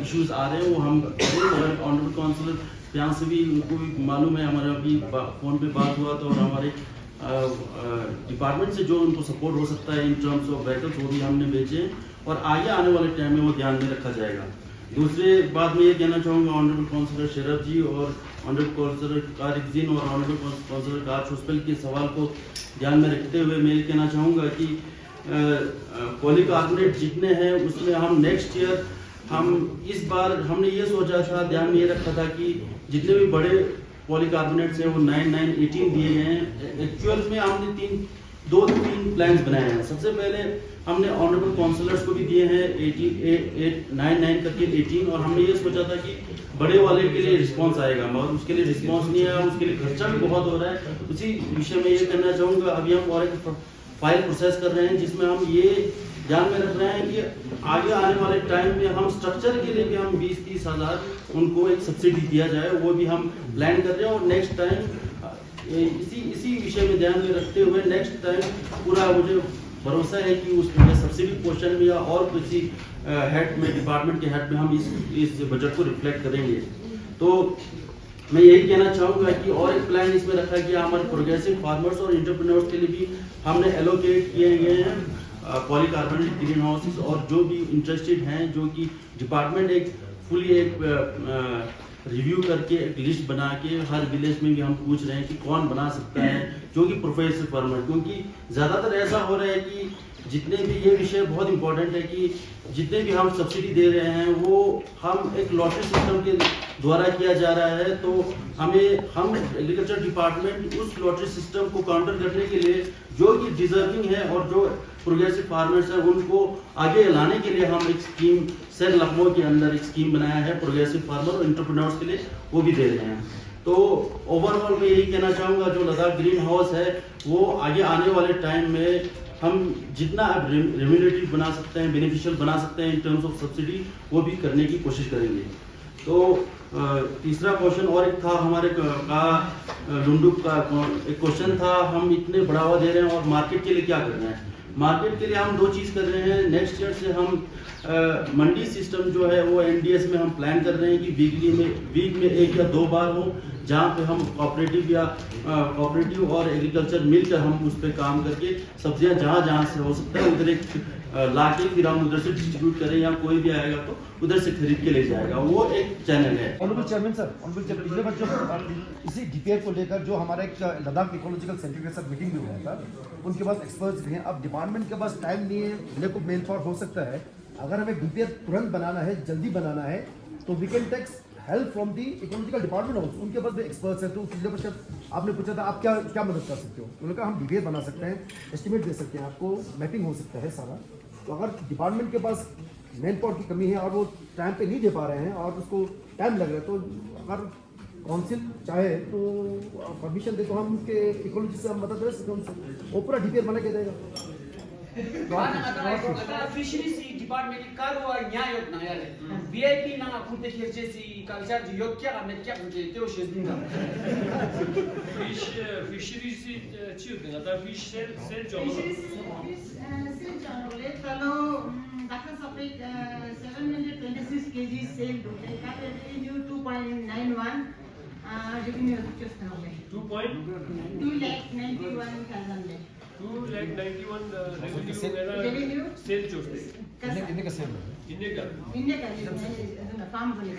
इश्यूज आ रहे हैं वो हम ऑनरेबल काउंसलर यहाँ से भी उनको भी मालूम है, हमारा अभी फ़ोन पे बात हुआ तो, और हमारे डिपार्टमेंट से जो उनको सपोर्ट हो सकता है इन टर्म्स ऑफ व्हीकल्स वो भी हमने भेजे, और आगे आने वाले टाइम में वो ध्यान में रखा जाएगा। दूसरे बात मैं ये कहना चाहूँगा, ऑनरेबल काउंसलर शरफ जी और ऑनरेबल काउंसलर कारिक और ऑनरेबल काउंसलर कार शुस्पेल के सवाल को ध्यान में रखते हुए मैं ये कहना चाहूँगा कि पॉलीकार्बोनेट जितने हैं उसमें हम नेक्स्ट ईयर हम इस बार हमने ये सोचा था, ध्यान में ये रखा था कि जितने भी बड़े पॉलीकार्बोनेट्स हैं वो 9, 9, 18 दिए गए हैं। एक्चुअल में हमने 2-3 प्लान्स बनाए हैं। सबसे पहले हमने ऑनरेबल काउंसलर्स को भी दिए हैं 9 करके 18, और हमने ये सोचा था कि बड़े वाले के लिए रिस्पांस आएगा, मगर उसके लिए रिस्पांस नहीं आया, उसके लिए खर्चा भी बहुत हो रहा है। उसी विषय में ये कहना चाहूँगा, अभी हम और एक फाइल प्रोसेस कर रहे हैं जिसमें हम ये ध्यान में रख रहे हैं कि आगे आने वाले टाइम में हम स्ट्रक्चर के लिए भी हम 20-30 हज़ार उनको एक सब्सिडी दिया जाए, वो भी हम प्लान कर रहे हैं। और नेक्स्ट टाइम इसी विषय में ध्यान में रखते हुए नेक्स्ट टाइम पूरा मुझे भरोसा है कि उसमें सब्सिडी पोर्शन में या और किसी हेड में, डिपार्टमेंट के हेड में हम इस बजट को रिफ्लेक्ट करेंगे। तो मैं यही कहना चाहूँगा कि और एक प्लान इसमें रखा गया, हमारे प्रोग्रेसिव फार्मर्स और एंटरप्रेन्योर्स के लिए भी हमने एलोकेट किए गए हैं पॉलीकार्बोनेट ग्रीन हाउसेस, और जो भी इंटरेस्टेड हैं, जो कि डिपार्टमेंट एक फुली एक रिव्यू करके एक लिस्ट बना के हर विलेज में भी हम पूछ रहे हैं कि कौन बना सकता है जो कि प्रोफेशनल फार्मर, क्योंकि ज़्यादातर ऐसा हो रहा है कि जितने भी, ये विषय बहुत इंपॉर्टेंट है कि जितने भी हम सब्सिडी दे रहे हैं वो हम एक लॉटरी सिस्टम के द्वारा किया जा रहा है। तो हम एग्रीकल्चर डिपार्टमेंट उस लॉटरी सिस्टम को काउंटर करने के लिए जो कि डिजर्विंग है और जो प्रोग्रेसिव फार्मर्स हैं उनको आगे लाने के लिए हम एक स्कीम सर लखनऊ के अंदर एक स्कीम बनाया है प्रोग्रेसिव फार्मर और एंटरप्रेन्योर्स के लिए, वो भी दे रहे हैं। तो ओवरऑल मैं यही कहना चाहूँगा, जो लद्दाख ग्रीन हाउस है वो आगे आने वाले टाइम में हम जितना अब रेम्यूनरेटिव बना सकते हैं, बेनिफिशियल बना सकते हैं इन टर्म्स ऑफ सब्सिडी, वो भी करने की कोशिश करेंगे। तो तीसरा क्वेश्चन और एक था हमारे का लुंडुप का एक क्वेश्चन था, हम इतने बढ़ावा दे रहे हैं और मार्केट के लिए क्या कर रहे हैं। मार्केट के लिए हम दो चीज़ कर रहे हैं। नेक्स्ट ईयर से हम मंडी सिस्टम जो है वो एनडीएस में हम प्लान कर रहे हैं कि वीक में 1 या 2 बार हो, जहाँ पे हम कोऑपरेटिव और एग्रीकल्चर मिलकर हम उस पर काम करके सब्जियां जहाँ से हो सकता है उधर एक लाके फिर हम उधर से डिस्ट्रीब्यूट करें, या कोई भी आएगा तो उधर से खरीद के ले जाएगा, वो एक चैनल है। Honourable chairman sir, honourable chairman, पिछले बार जो इसी डीपीआर को लेकर जो हमारा एक लद्दाख इकोलॉजिकल सेंटर के साथ मीटिंग भी हुआ था, उनके पास एक्सपर्ट्स भी हैं। अब डिपार्टमेंट के पास टाइम नहीं है, लैक ऑफ मैन पावर हो सकता है। अगर हमें डीपीआर तुरंत बनाना है, जल्दी बनाना है, तो we can take help from the ecological department also, उनके पास भी एक्सपर्ट्स हैं। तो पिछले वर्ष आपने पूछा था आप क्या मदद कर सकते हो, उन्होंने कहा हम डीपीआर बना सकते हैं, एस्टिमेट दे सकते हैं, आपको मैपिंग हो सकता है सारा। तो अगर डिपार्टमेंट के पास मैन पावर की कमी है और वो टाइम पे नहीं दे पा रहे हैं और उसको टाइम लग रहा है, तो अगर काउंसिल चाहे तो परमिशन दे तो हम उसके इकोलॉजी से हम मदद कर सकते हैं उनसे, वो पूरा डीपीआर बना के देगा। फिशरीज डिपार्टमेंट कारो न्याय होत ना यार वीआईपी ना कुठे खेळचेसी कल्चर योग्य आम्ही क्या म्हणजे ते शेजून फिशरीज ची होते आता fish sale job Dr. Sopik, 726 kg sale total. That revenue 2.91. Revenue just now. 2,91,000. 2,91,000 Revenue? Cell जोड़ते इन्हें का सेल इन्हें का India का farm ये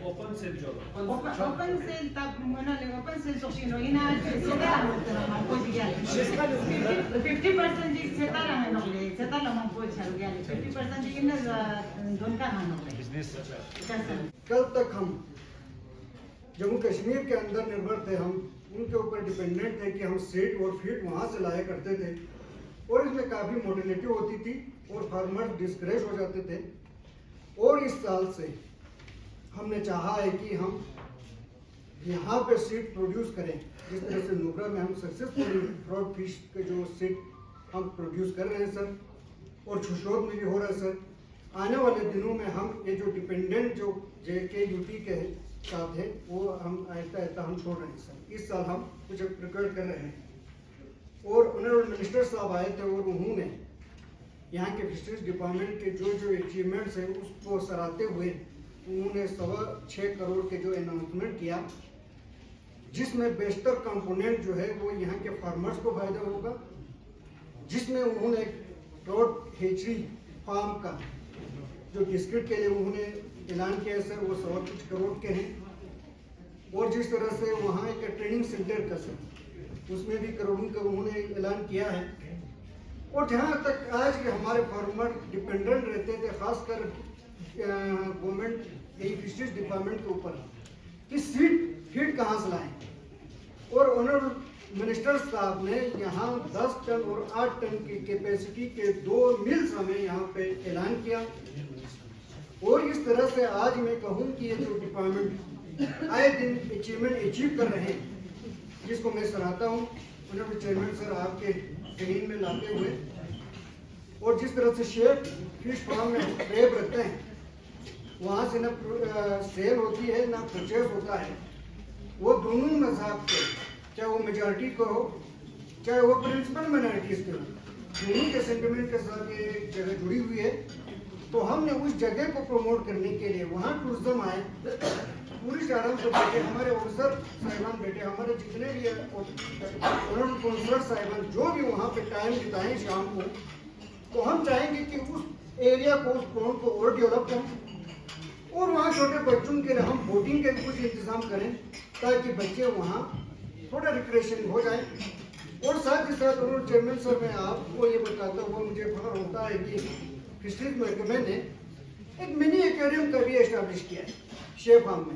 open sale job Open sale तब मना ले open sale तो किनो इना सेता होता है हमको दिया 50% जी सेता है ना ले सेता ला हमको चल गया 50% जी इन दोन का ना बिजनेस कल तक हम जम्मू कश्मीर के अंदर निर्भर थे, हम उनके ऊपर डिपेंडेंट थे कि हम सीड और फीड वहाँ से लाया करते थे और इसमें काफ़ी मोटिलिटी होती थी और फार्मर डिस्करेज हो जाते थे। और इस साल से हमने चाहा है कि हम यहाँ पे सीड प्रोड्यूस करें, जिस तरह से नुब्रा में हम सक्सेसफुली फ्रॉड फिश के जो सीड हम प्रोड्यूस कर रहे हैं सर, और छुशोद में भी हो रहा है सर। आने वाले दिनों में हम ये जो डिपेंडेंट जो JKUT के साथ है वो हम आहिस्ता हम छोड़ रहे हैं सर। इस साल हम कुछ प्रिपेयर कर रहे हैं और ऑनरेबल मिनिस्टर साहब आए थे और उन्होंने यहाँ के फिशरीज डिपार्टमेंट के जो अचीवमेंट्स हैं उसको सराहते हुए उन्होंने 6.25 करोड़ के जो अनाउंसमेंट किया, जिसमें बेशतर कंपोनेंट जो है वो यहाँ के फार्मर्स को फायदा होगा, जिसमें उन्होंने ट्रॉट हेचरी फार्म का जो बिस्किट के लिए उन्होंने ऐलान किया है सर, वो 125 करोड़ के हैं। और जिस तरह से वहाँ एक ट्रेनिंग सेंटर का सर, उसमें भी करोड़ों का उन्होंने ऐलान किया है। और जहाँ तक आज के हमारे फार्मर डिपेंडेंट रहते थे, खासकर गवर्नमेंट यही फिशरीज डिपार्टमेंट के ऊपर कि फीड कहाँ से लाएं, और ऑनरेबल मिनिस्टर साहब ने यहाँ 10 टन और 8 टन की कैपेसिटी के 2 मिल्स हमें यहाँ पे ऐलान किया। और इस तरह से आज मैं कहूँ कि ये जो डिपार्टमेंट आए दिन अचीवमेंट अचीव कर रहे हैं, जिसको मैं सराहता हूँ ऑनरेबल चेयरमैन सर आपके जमीन में लाते हुए। और जिस तरह से शेफ फिश फार्म में रेब रहते हैं, वहाँ से ना सेल होती है ना परचेज होता है, वो दोनों मज़हब के, चाहे वो मेजॉरिटी को हो चाहे वो प्रिंसिपल माइनॉरिटीज़ के हो, दोनों के सेंटिमेंट के साथ ये जगह जुड़ी हुई है। तो हमने उस जगह को प्रमोट करने के लिए वहाँ टूरिज्म आए, टूरिस्ट आराम से बैठे, हमारे ऑफिसर साहिबान बैठे, हमारे जितने भी काउंसलर साहिबान जो भी वहाँ पे टाइम बिताएं शाम को, तो हम चाहेंगे कि उस एरिया को, उस पॉइंट को और डेवलप करें और वहाँ छोटे बच्चों के लिए हम बोटिंग के कुछ इंतजाम करें ताकि बच्चे वहाँ थोड़ा रिक्रिएशन हो जाए। और साथ ही साथ ऑनरेबल चेयरमैन सर, मैं आपको ये बताता हुआ मुझे फख्र होता है कि फिशरीज महकमे ने एक मिनी एक्वेरियम का भी एस्टैब्लिश किया है शेफ फार्म में।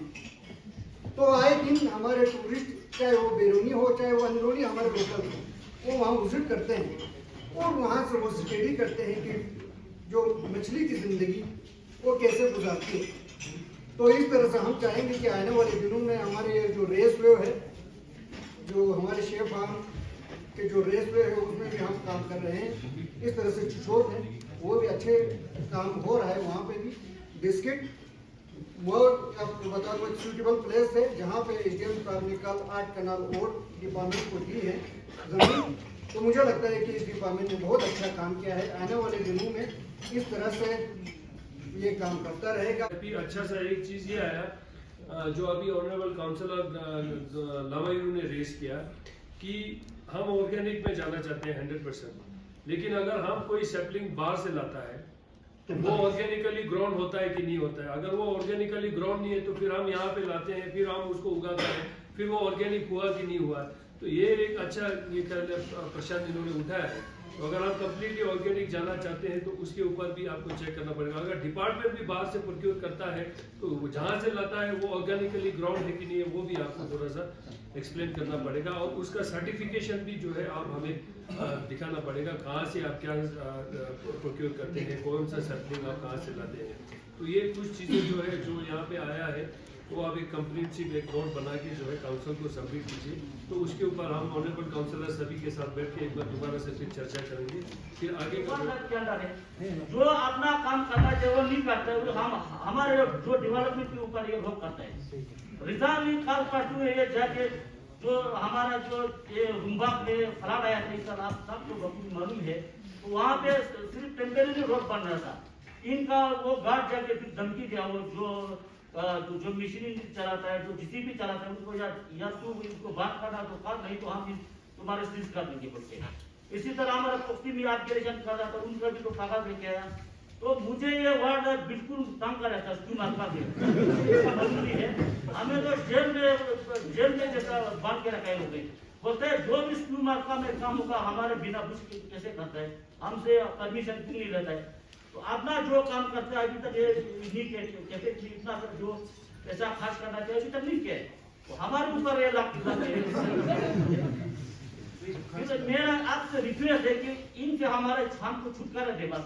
तो आए दिन हमारे टूरिस्ट, चाहे वो बैरूनी हो चाहे वो अंदरूनी हमारे लोकल हो, वो वहाँ विजिट करते हैं और वहाँ से वो स्टडी करते हैं कि जो मछली की ज़िंदगी वो कैसे गुजारती है। तो इस तरह से हम चाहेंगे कि आने वाले दिनों में हमारे जो रेस वे है, जो हमारे शेफ फार्म कि जो रेसवे है उसमें भी हम काम कर रहे हैं। इस तरह से चिचोट है वो भी अच्छे काम हो रहा है, वहाँ पे भी बिस्किट मोर आपको बता दो सूटेबल प्लेस है जहाँ पे एसडीएम साहब ने कल 8 कनाल और डिपार्टमेंट को दी है जमीन। तो मुझे लगता है कि इस डिपार्टमेंट ने बहुत अच्छा काम किया है। आने वाले दिनों में इस तरह से ये काम करता रहेगा। अभी अच्छा सा एक चीज़ ये आया जो अभी ऑनरेबल काउंसलर लावायू ने रेस किया कि हम ऑर्गेनिक में जाना चाहते हैं 100%, लेकिन अगर हम कोई सैपलिंग बाहर से लाता है तो वो ऑर्गेनिकली ग्रोन होता है कि नहीं होता है। अगर वो ऑर्गेनिकली ग्रोन नहीं है तो फिर हम यहाँ पे लाते हैं, फिर हम उसको उगाते हैं, फिर वो ऑर्गेनिक हुआ कि नहीं हुआ। तो ये एक अच्छा ये प्रश्न इन्होंने उठाया है। तो अगर आप कंप्लीटली ऑर्गेनिक जाना चाहते हैं तो उसके ऊपर भी आपको चेक करना पड़ेगा। अगर डिपार्टमेंट भी बाहर से प्रोक्योर करता है तो जहाँ से लाता है वो ऑर्गेनिकली ग्राउंड है कि नहीं है वो भी आपको थोड़ा सा एक्सप्लेन करना पड़ेगा, और उसका सर्टिफिकेशन भी जो है आप हमें दिखाना पड़ेगा कहाँ से आप क्या प्रोक्योर करते हैं, कौन सा सैम्पलिंग आप कहाँ से लाते हैं। तो ये कुछ चीज़ें जो है जो यहाँ पे आया है तो आप एक कंप्लीट एक नोट बना के जो है काउंसिल को सबमिट कीजिए। तो उसके ऊपर हम ऑनरेबल काउंसलर सभी के साथ बैठ के एक बार दोबारा से फिर चर्चा करेंगे, फिर आगे जो अपना काम करना चाहिए वो नहीं करता है, वो हम हमारे जो डेवलपमेंट के ऊपर ये रोक करता है। रिजर्व में खास पढ़ते हुए ये जाके जो हमारा जो ये रुम्बा में फ्लड आया था इस साल, आप सबको मालूम है, तो वहाँ पे सिर्फ टेम्परेरी रोड बन रहा था। इनका वो गार्ड जाके फिर धमकी दिया, वो जो मशीन चलाता है, जो जीसीबी चलाता है, उनको या तो इनको बात करना तो कर, नहीं तो हम तुम्हारे सीज कर देंगे बोलते हैं। इसी तरह हमारा पुख्ती में ऑब्जर्वेशन कर रहा था, उनका भी तो कागज लेके आया। तो मुझे ये वर्ड बिल्कुल तंग कर रहा था, क्यों मारता मजबूरी है हमें तो जेल में जैसा बांध के रखा है लोग। बोलते हैं जो भी स्क्यू मार्का में काम होगा हमारे बिना कुछ कैसे करता है, हमसे परमिशन क्यों नहीं लेता है। तो अपना जो काम करता है अभी तक ये नहीं कहते इतना जो ऐसा खास करना चाहिए अभी तक नहीं किया है, तो हमारे ऊपर ये लगता है। मेरा आपसे रिक्वेस्ट है कि इनसे हमारे छान को छुटकारा दे बस।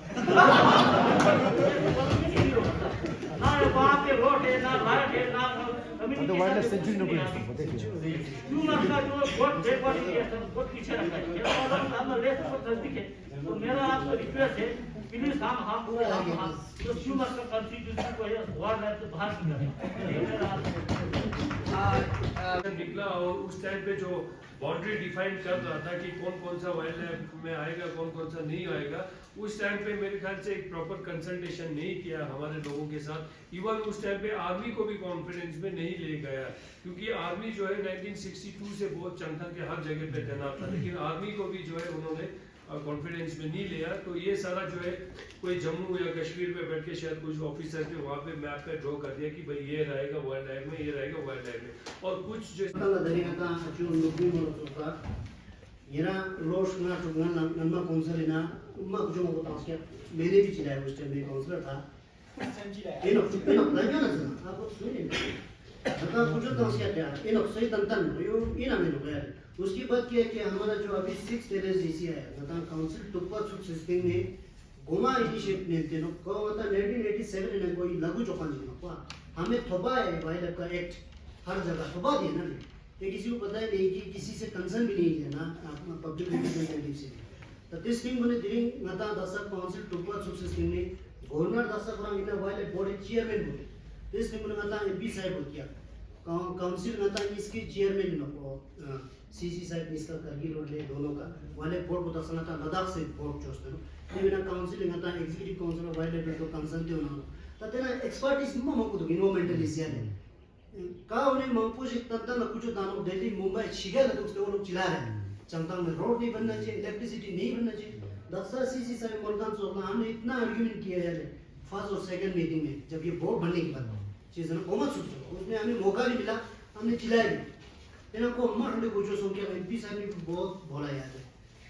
ना वहाँ पे रोड है, ना लाइट है, ना बहुत पीछे रखा है। तो मेरा आपसे रिक्वेस्ट है प्लीज हम जो ह्यूमन का कॉन्स्टिट्यूशन को है वार्ड लाइन से बाहर निकला, और उस टाइम पे जो बाउंड्री डिफाइन कर रहा था कि कौन कौन सा वाइल्ड लाइफ में आएगा, कौन कौन सा नहीं आएगा, उस टाइम पे मेरे ख्याल से एक प्रॉपर कंसल्टेशन नहीं किया हमारे लोगों के साथ। इवन उस टाइम पे आर्मी को भी कॉन्फिडेंस में नहीं ले गया, क्योंकि आर्मी जो है 1962 से बहुत चंथा के हर जगह पे तैनात था, लेकिन आर्मी को भी जो है उन्होंने कॉन्फिडेंस में नहीं लिया। तो ये सारा जो है कोई जम्मू या कश्मीर में बैठ के शायद कुछ ऑफिसर के वहाँ पे मैप पे ड्रॉ कर दिया कि भाई ये रहेगा वाइल्ड लाइफ में, ये रहेगा वाइल्ड लाइफ में, और कुछ जो मेरे भी चिल्लाए उस टाइम में काउंसलर था उसके बाद क्या है कि हमारा जो अभी 6 LSDC है मतलब काउंसिल टुप्पा सिस्टम में गोमा इनिशिएटिव ने तेनो को मतलब 1987 में कोई लागू चौपान जी को हमें थोपा है वाइल्ड का एक्ट हर जगह थोपा दिया ना, ये किसी को पता ही नहीं कि किसी से कंसर्न भी नहीं है ना पब्लिक रिप्रेजेंटेटिव से। तो दिस थिंग बने दिरिंग नता दशक काउंसिल टुप्पा सिस्टम में गवर्नर दशक रंग इन वाइल्ड बोर्ड चेयरमैन बोले दिस थिंग बने नता एमपी साहब हो किया काउंसिल नता इसके चेयरमैन नको सीसी साहब इसका करगिल रोड ले दोनों का वाले बोर्ड को दसना था लद्दाख से बोर्ड चोस्ते नो ये बिना काउंसिल नता एग्जीक्यूटिव काउंसिल वाइल्ड लाइफ को कंसल्ट होना तो तेना एक्सपर्टीज मम को तो इन्वायरमेंटल इश्यू है का उन्हें मंपोज तंत्र न कुछ दानो दिल्ली मुंबई छिगा तो उससे वो लोग चिल्ला रहे हैं चंगतांग में रोड नहीं बनना चाहिए, इलेक्ट्रिसिटी नहीं बनना चाहिए। दक्सा सीसी साहब मुल्तान सोचना हमने इतना आर्गुमेंट किया है फर्स्ट और सेकंड मीटिंग में जब ये बोर्ड बनने के बाद चीज़ है कोमत सुन उसमें हमें मौका नहीं मिला, हमने चिल्लाया भी तेना को अम्मा ठंडे कुछ संख्या में एमपी साहब ने बहुत बोला याद है।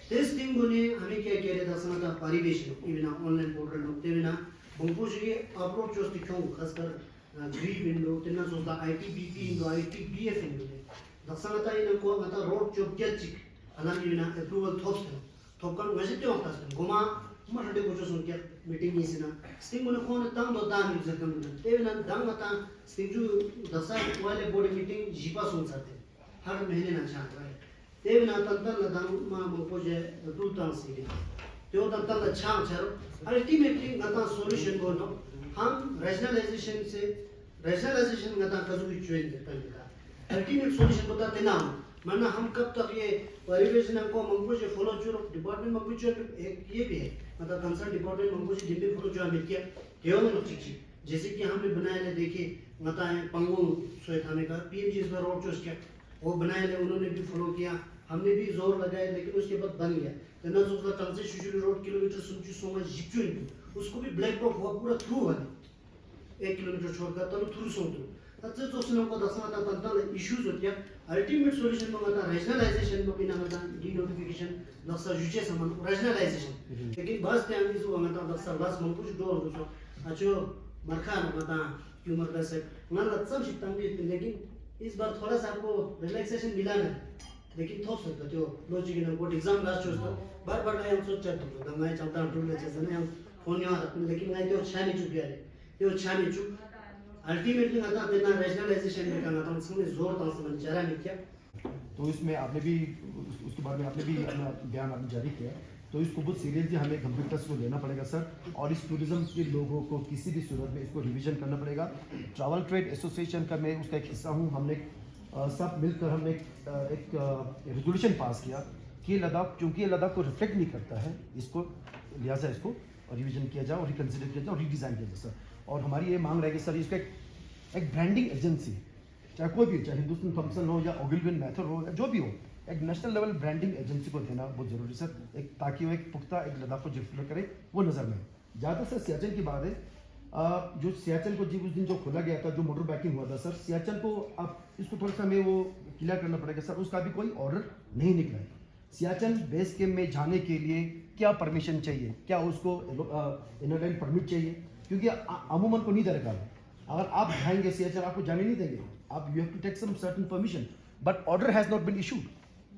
दिस थिंग बोले हमें क्या कह रहे दसना का परिवेश इवना ऑनलाइन पोर्टल नो तेना बंपुश ये अपलोड चोस्ती क्यों खासकर ग्रीन विंडो तेना सोचता आईटीबीपी इंडो आईटीबीएफ इंडो दसना ता इन को मता रोड चोप्याचिक हालांकि बिना अप्रूवल थोपकन वैसे तो होता है गोमा अम्मा ठंडे कुछ संख्या मीटिंग इस ना स्टिंग बोले कौन तंग दो दान यूजर कम तेना दांग मता स्टिंग जो दसा वाले बोर्ड मीटिंग जीपा सुन सकते हर महीने ना चाहता है ते ना तंतन ना दाम मा मको जे टूटान सी तो तंतन ना छाम छरो अल्टीमेटली गता सॉल्यूशन को नो हम रैशनलाइजेशन से रैशनलाइजेशन गता कजु की चोइन देता है अल्टीमेट सॉल्यूशन बता देना माना हम कब तक ये परिवेशन को मंगो जे फॉलो चुरो डिपार्टमेंट मंगो चुरो एक ये भी है मतलब कंसर्न डिपार्टमेंट मंगो जे जिम्मे फॉलो जो हमें किया केवल नो चीज जैसे कि हमने बनाया ले देखिए बताएं पंगो सोए थाने का पीएमजी इस बार रोड चोस किया वो बनाया ले उन्होंने भी फॉलो किया हमने भी जोर लगाया लेकिन उसके बाद बन गया तो ना उसका कंसे शुरू रोड किलोमीटर सुनची सोमा जिक्यों उसको भी ब्लैक टॉप हुआ पूरा थ्रू वाली 1 किलोमीटर छोड़कर तब थ्रू सोचो तब से तो सुनो को दसना था तंत्र इश्यूज होती है अल्टीमेट सॉल्यूशन में आता रैशनलाइजेशन में बिना मता डी नोटिफिकेशन दसा जुचे समान रैशनलाइजेशन लेकिन बस ध्यान दीजिए वो मता दसा बस मन कुछ डोर दो अच्छो मरखा मता क्यों मरका से मन लक्षण शितांगी लेकिन इस बार थोड़ा सा आपको रिलैक्सेशन मिला ना लेकिन थोप सकता जो logic in board exam last चोस्तो बार बार मैं सोच चाहता हूं मैं चाहता हूं टूल जैसे ना फोन यार लेकिन मैं जो छानी चुक गया है जो छानी चुक अल्टीमेटली आता देना रैशनलाइजेशन में करना था उसमें जोर था समझ जरा नहीं क्या तो इसमें आपने भी उसके बाद में आपने भी अपना बयान आपने जारी किया तो इसको बहुत सीरियसली हमें गंभीरता से लेना पड़ेगा सर और इस टूरिज्म के लोगों को किसी भी सूरत में इसको रिवीजन करना पड़ेगा ट्रैवल ट्रेड एसोसिएशन का मैं उसका एक हिस्सा हूँ हमने सब मिलकर हमने एक रेजोल्यूशन पास किया कि लद्दाख क्योंकि ये लद्दाख को रिफ्लेक्ट नहीं करता है इसको लिहाजा इसको रिवीजन किया जाए और रिकन्सिडर किया जाए और रीडिज़ाइन किया जाए सर और हमारी ये मांग रहेगी सर इसका एक ब्रांडिंग एजेंसी चाहे कोई भी चाहे हिंदुस्तान थॉम्सन हो या ओगिलविन मैथर हो या जो भी हो एक नेशनल लेवल ब्रांडिंग एजेंसी को देना बहुत जरूरी सर एक ताकि वो एक पुख्ता एक लद्दाख को रिफ्लेक्ट करे वो नज़र में ज़्यादा सर सियाचिन की बात है जो सियाचिन को जी उस दिन जो खोला गया था जो मोटर बैकिंग हुआ था सर सियाचिन को अब इसको थोड़ा सा हमें वो क्लियर करना पड़ेगा सर उसका भी कोई ऑर्डर नहीं निकला है सियाचिन बेस कैंप में जाने के लिए क्या परमिशन चाहिए क्या उसको इनर परमिट चाहिए क्योंकि अमूमन को नहीं दरकार है अगर आप जाएंगे सियाचिन आपको जाने नहीं देंगे आप you have to take some certain permission but order has not been issued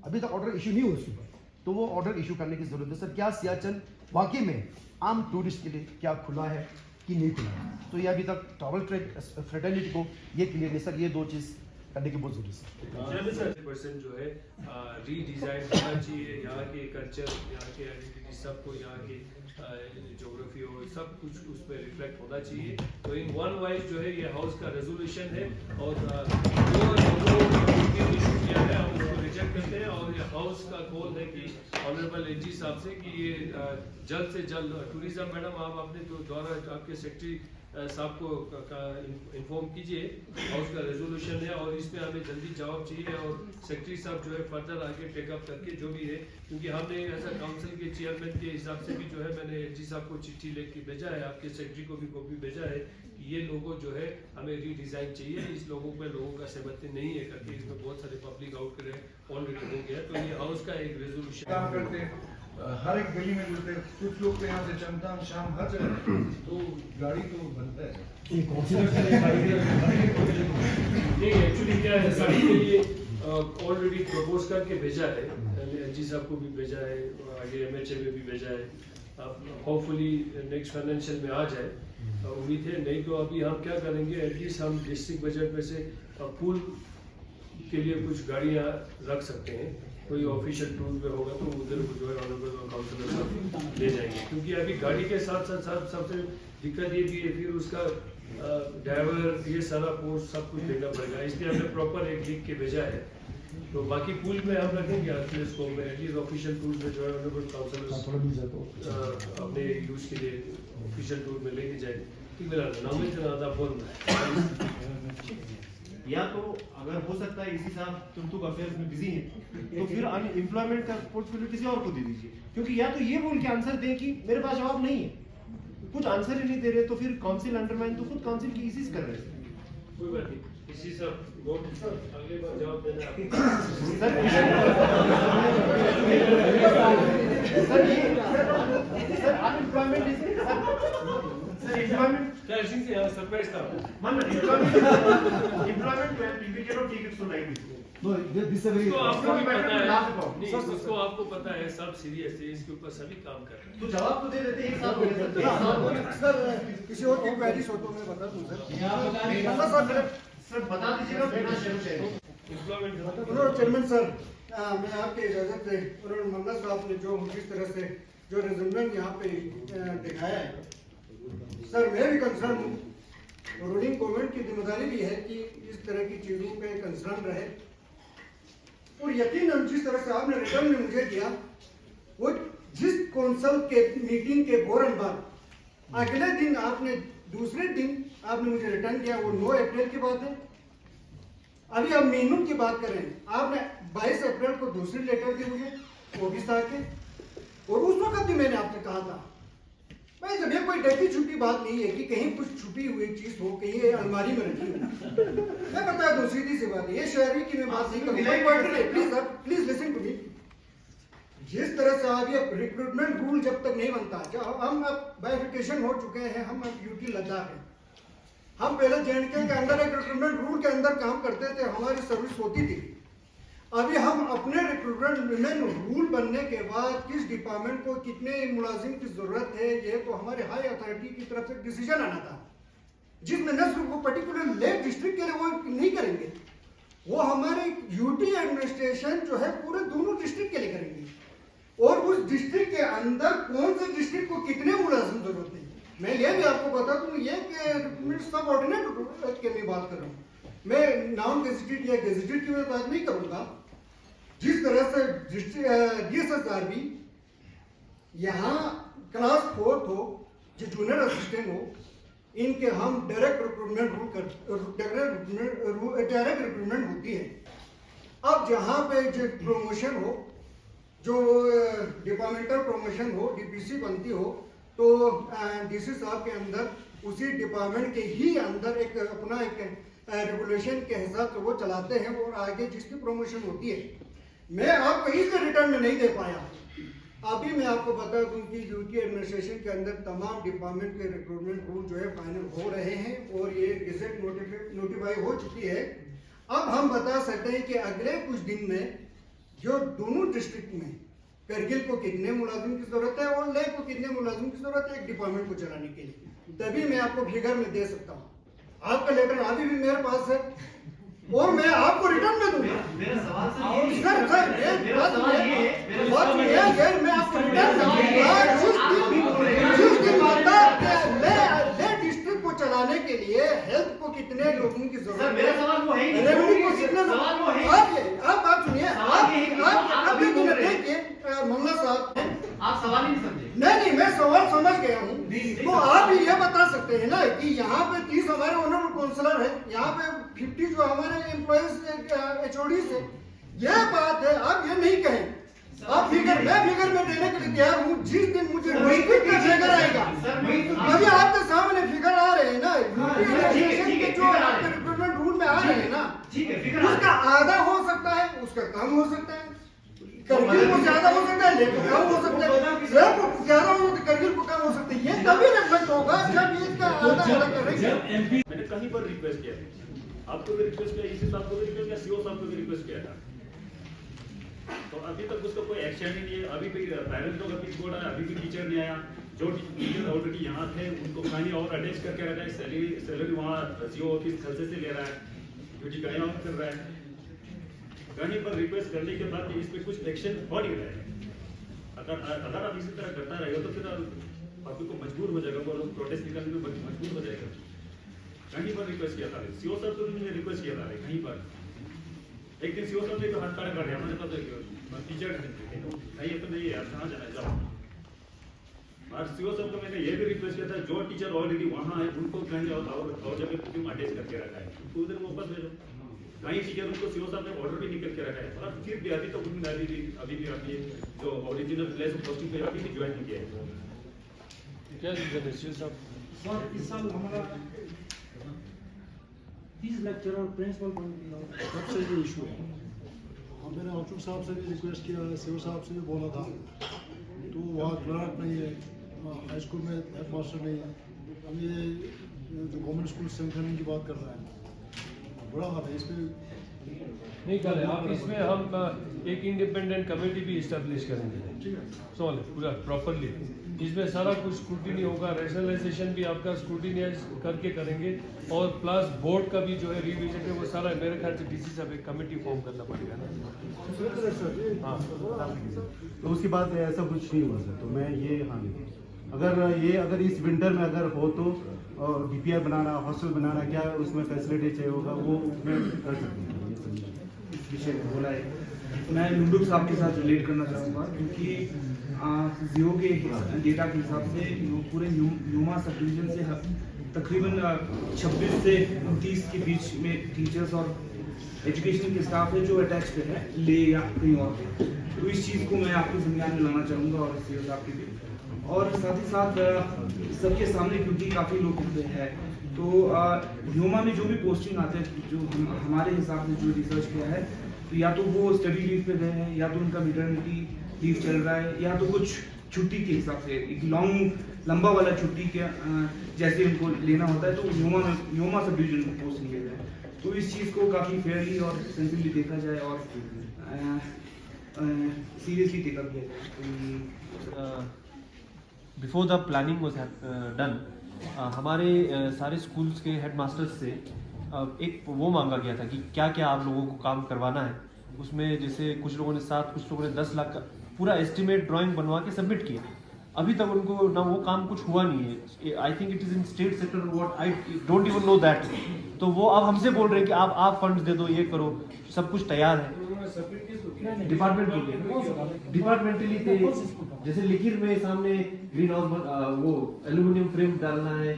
अभी तक ऑर्डर इशू नहीं हुआ उसके ऊपर तो वो ऑर्डर इशू करने की जरूरत है सर क्या सियाचिन वाकई में आम टूरिस्ट के लिए क्या खुला है कि नहीं खुला है तो ये अभी तक ट्रैवल ट्रेड फ्रेटर्निटी को ये क्लियर नहीं सर ये दो चीज़ करने की बहुत जरूरी सर परसेंट जो है रीडिज़ाइन होना चाहिए यहाँ के कल्चर यहाँ के आइडेंटिटी सबको यहाँ की ज्योग्राफी और सब कुछ उस पर रिफ्लेक्ट होना चाहिए तो इन वन वाइज जो है ये हाउस का रेजोल्यूशन है और जो इशू किया है हम उसको रिजेक्ट करते हैं और ये हाउस का कॉल है कि ऑनरेबल एजी साहब से कि ये जल्द से जल्द टूरिज्म मैडम आप अपने तो द्वारा आपके सेक्रेटरी साहब को इन्फॉर्म कीजिए हाउस का रेजोल्यूशन है और इसमें हमें जल्दी जवाब चाहिए और सेक्रेटरी साहब जो है फर्दर आगे टेकअप करके जो भी है क्योंकि हमने ऐसा काउंसिल के चेयरमैन के हिसाब से भी जो है मैंने एजी साहब को चिट्ठी लिख के भेजा है आपके सेक्रेटरी को भी कॉपी भेजा है कि ये लोगो जो है हमें रीडिज़ाइन चाहिए इस लोगों पे लोगों का सहमति नहीं है करके इसमें बहुत सारे पब्लिक आउटलेट ऑलरेडी हो गया तो ये हाउस का एक रेजोल्यूशन काम करते हैं हर एक गली में मिलते हैं कुछ लोग तो यहाँ से चमताम शाम हर जगह तो गाड़ी तो बनता है नहीं एक्चुअली क्या है गाड़ी के लिए ऑलरेडी प्रपोज करके भेजा है एजी साहब को भी भेजा है आगे एमएचए में भी भेजा है अब होपफुली नेक्स्ट फाइनेंशियल में आ जाए उम्मीद है नहीं तो अभी हम क्या करेंगे एटलीस्ट हम डिस्ट्रिक्ट बजट में से पुल के लिए कुछ गाड़ियाँ रख सकते हैं कोई ऑफिशियल टूर पे होगा तो उधर जो है ऑनरेबल काउंसिलर साहब ले जाएंगे क्योंकि अभी गाड़ी के साथ साथ सबसे दिक्कत ये भी है फिर उसका ड्राइवर ये सारा पोस्ट सब कुछ देना पड़ेगा इसलिए हमने प्रॉपर एक लिख के भेजा है तो बाकी पुल में हम रखेंगे आपके स्कोप में एटलीस्ट ऑफिशियल टूर में जो है ऑनरेबल काउंसिलर अपने यूज के लिए ऑफिशियल टूर में लेके जाएंगे मेरा नाम या तो अगर हो सकता है इसी साहब तुमतुक अफेयर्स में बिजी हैं तो फिर एम्प्लॉयमेंट का पोर्टफोलियो किसी और को दे दीजिए क्योंकि या तो ये बोल के आंसर दें कि मेरे पास जवाब नहीं है कुछ आंसर ही नहीं दे रहे तो फिर काउंसिल अंडरमाइन तो खुद काउंसिल की इसी कर रहे हैं कोई बात नहीं इसी सब अगले बार जवाब देना सर अनएम्प्लॉयमेंट क्या सिंह से यहाँ सरप्राइज था Man, employment when we cannot take it so lightly. No, this is a very. उसको आपको भी पता है नहीं उसको आपको पता है सब सीरियस है इसके ऊपर सभी काम कर रहे हैं तो जवाब तो दे देते एक साथ हो गया सर किसी और की क्वेरीज हो तो मैं बता दूं सर सर बता दीजिएगा बिना शेयर एम्प्लॉयमेंट चेयरमैन सर मैं आपके इजाज़त से और मोहम्मद साहब ने जो जिस तरह से जो रेजल्ट यहाँ पे दिखाया है, सर मैं भी कंसर्न हूँ। रूलिंग गवर्नमेंट की जिम्मेदारी भी है कि इस तरह की चीज़ों पे कंसर्न रहे। और यकीनन जिस तरह से आपने रिटर्न में मुझे दिया, वो जिस कौंसल के मीटिंग के फौरन बाद अगले दिन आपने दूसरे दिन आपने मुझे रिटर्न किया, वो 9 अप्रैल की बात है। अभी आप मिनिमम की बात कर रहे हैं, आपने 22 अप्रैल को दूसरी लेटर दी मुझे ऑफिस आके, और उस वक्त भी मैंने आपसे कहा था भाई जब ये कोई डटी छुपी बात नहीं है कि कहीं कुछ छुपी हुई चीज हो, कहीं ये अलमारी में रखी हो। मैं बता दूं सीधी सी बात है, ये शहरी की मैं बात नहीं करूंगा, प्लीज लिसन टू मी। जिस तरह से आप ये रिक्रूटमेंट रूल जब तक नहीं बनता, जब हम अब बाइफिकेशन हो चुके हैं, हम अब यूटी लद्दाख है। हम पहले जेएनके के अंदर एक रिक्रूटमेंट रूल के अंदर काम करते थे, हमारी सर्विस होती थी। अभी हम अपने रिक्रूटमेंट रूल बनने के बाद किस डिपार्टमेंट को कितने मुलाजिम की जरूरत है, ये तो हमारे हाई अथॉरिटी की तरफ से डिसीजन आना था, जिसमें न सिर्फ वो पर्टिकुलर लेक डिस्ट्रिक्ट के लिए वो नहीं करेंगे, वो हमारे यूटी एडमिनिस्ट्रेशन जो है पूरे दोनों डिस्ट्रिक्ट के लिए करेंगे। और उस डिस्ट्रिक्ट के अंदर कौन से डिस्ट्रिक्ट को कितने मुलाजिम जरूरत है, मैं ये भी आपको बता दूं, ये कि सब ऑर्डिनेट की मैं बात कर रहा हूँ, मैं नॉन गेजेटेड या गेजेटेड की मैं बात नहीं करूंगा। जिस तरह से DSSRB यहाँ क्लास 4 हो, जो जूनियर असिस्टेंट हो, इनके हम डायरेक्ट रिक्रूटमेंट होती है। अब जहाँ पे जो प्रमोशन हो, जो डिपार्टमेंटल प्रमोशन हो, DPC बनती हो, तो DC साहब के अंदर उसी डिपार्टमेंट के ही अंदर एक अपना एक रेगुलेशन के हिसाब से वो चलाते हैं, और आगे जिसकी प्रमोशन होती है। मैं आपको इसलिए रिटर्न में नहीं दे पाया। अभी मैं आपको बता दूं कि यूटी एडमिनिस्ट्रेशन के अंदर तमाम डिपार्टमेंट के रिक्रूटमेंट रूल जो है फाइनल हो रहे हैं, और ये गेजेट नोटिफाई हो चुकी है। अब हम बता सकते हैं कि अगले कुछ दिन में जो दोनों डिस्ट्रिक्ट में करगिल को कितने मुलाजिम की जरूरत है और लेह को कितने मुलाजिम की जरूरत है एक डिपार्टमेंट को चलाने के लिए, तभी मैं आपको फिगर में दे सकता हूँ। आपका लेटर अभी भी मेरे पास है और मैं आपको रिटर्न में दूंगा। मेरा सवाल सर मैं आपको रिटर्न डिस्ट्रिक्ट को चलाने के लिए हेल्थ को कितने लोगों की जरूरत है, मेरा सवाल वो है ही नहीं। रेवेन्यू को कितने सवाल वो है। आप बात सुनिए, आप देखिए मंगला साहब, आप सवाल ही नहीं समझे। नहीं मैं सवाल समझ गया हूँ। तो आप ये बता सकते हैं ना कि यहाँ पे 30 हमारे ऑनरेबल काउंसलर है, यहाँ पे 50 जो हमारे एम्प्लॉयज HOD है, ये बात है। आप ये नहीं कहें, आप फिगर मैं फिगर में देने के लिए तैयार हूँ जिस दिन मुझे डिस्ट्रिक्ट का फिगर आएगा। अभी आपके सामने फिगर आ रहे हैं ना, के जो आपके रिक्रूटमेंट रूल में आ रहे हैं ना, उसका आधा हो सकता है, उसका कम हो सकता है, करगिल को ज्यादा हो सकता है, लेकिन कम हो सकता है, लेह को ज्यादा हो सकता है, करगिल को कम हो सकता है। ये तभी रिफ्लेक्ट होगा जब इसका आधा करेंगे। मैंने कहीं पर रिक्वेस्ट किया था, आपको भी रिक्वेस्ट किया, इसी साहब को भी रिक्वेस्ट किया, CO साहब को भी रिक्वेस्ट किया था, तो अभी तक उसका कोई एक्शन ही नहीं है। अभी भी पेरेंट्स लोग अभी बोल रहा है, अभी भी टीचर नहीं आया। जो टीचर ऑलरेडी यहाँ थे उनको कहीं और अटैच करके रखा है, सैलरी वहाँ CO ऑफिस खर्चे से ले रहा है, ड्यूटी कहीं और कर रहा है। कहीं पर रिक्वेस्ट करने के बाद इस पर कुछ एक्शन हो नहीं रहा है। अगर आप इसी तरह करता रहेगा तो फिर पब्लिक को मजबूर हो जाएगा और प्रोटेस्ट निकालने में मजबूर हो जाएगा। कहीं पर रिक्वेस्ट किया था, CO साहब को मुझे रिक्वेस्ट किया था कहीं पर, एक दिन CO साहब ने हाथ खड़ा कर दिया, हमारे पास टीचर नहीं तो नहीं है, आप कहाँ जाना जाओ। और CO साहब को मैंने ये भी रिक्वेस्ट किया था, जो टीचर ऑलरेडी वहाँ है उनको कहीं और जगह क्यों अटैच करके रखा है, उनको उधर वापस भेजो। कहीं टीचर उनको CO साहब ने ऑर्डर भी निकल के रखा है, और फिर भी अभी तक उन्होंने अभी भी जो ओरिजिनल प्लेस ऑफ पोस्टिंग पे अभी भी ज्वाइन नहीं किया है। क्या रीजन है CO साहब? सर इस साल हमारा 30 लेक्चरर प्रिंसिपल सबसे जो इशू है, हमने आउटलुक साहब से भी रिक्वेस्ट किया, CO साहब से भी बोला था, तो वहाँ क्लर्क नहीं है, हाई स्कूल में हेड मास्टर नहीं है। हम ये जो गवर्नमेंट स्कूल सेंट्रल की बात कर रहे हैं, बड़ा हाल है इस पर नहीं करें आप इसमें हम एक इंडिपेंडेंट कमेटी भी इस्टेब्लिश करेंगे सॉल्व पूरा प्रॉपरली। इसमें सारा कुछ स्क्रूटिनी होगा, रैशनलाइजेशन भी आपका स्क्रूटिनाइज करके करेंगे और प्लस बोर्ड का भी जो है रिविजन है वो सारा मेरे ख्याल से डीसी साहब एक कमेटी फॉर्म करना पड़ेगा ना। हाँ तो उसके बाद ऐसा कुछ नहीं हुआ सर, तो मैं ये हाँ अगर इस विंटर में अगर हो तो डीपीआर बनाना, हॉस्टल बनाना, क्या उसमें फैसिलिटी चाहिए होगा वो मैं कर सकता हूँ। इस विषय में बोला है, मैं लुंडुक साहब के साथ रिलेट करना चाहूँगा क्योंकि जियो के डेटा के हिसाब से पूरे यूमा सब डिवीजन से तकरीबन 26 से 29 के बीच में टीचर्स और एजुकेशन के स्टाफ है जो अटैच है ले या कहीं और पे। तो इस चीज़ को मैं आपके संज्ञान में लाना चाहूँगा और सीओ साहब के भी, और साथ ही साथ सबके सामने क्योंकि काफ़ी लोग होते हैं तो ह्यूमा में जो भी पोस्टिंग आते हैं जो हमारे हिसाब से जो रिसर्च किया है तो या तो वो स्टडी लीव पे गए हैं या तो उनका मैटरनिटी लीव चल रहा है या तो कुछ छुट्टी के हिसाब से एक लंबा वाला छुट्टी के जैसे उनको लेना होता है तो ह्यूमा सब डिवीजन में पोस्टिंग ले रहे हैं। तो इस चीज़ को काफ़ी फेयरली और सेंसिबली देखा जाए और सीरियसली टेकअप किया जाए। Before the planning was done हमारे सारे स्कूल्स के हेडमास्टर्स से एक वो मांगा गया था कि क्या क्या आप लोगों को काम करवाना है। उसमें जैसे कुछ लोगों ने 7, कुछ लोगों ने 10 लाख का पूरा एस्टिमेट ड्राइंग बनवा के सबमिट किया। अभी तक उनको ना वो काम कुछ हुआ नहीं है। I think it is in state sector, what I don't even know that. तो वो अब हमसे बोल रहे हैं कि आप फंड्स दे दो, ये करो, सब कुछ तैयार है। डिपार्टमेंटली थे, जैसे लिकिर में सामने ग्रीन हाउस वो एल्यूमिनियम फ्रेम डालना है,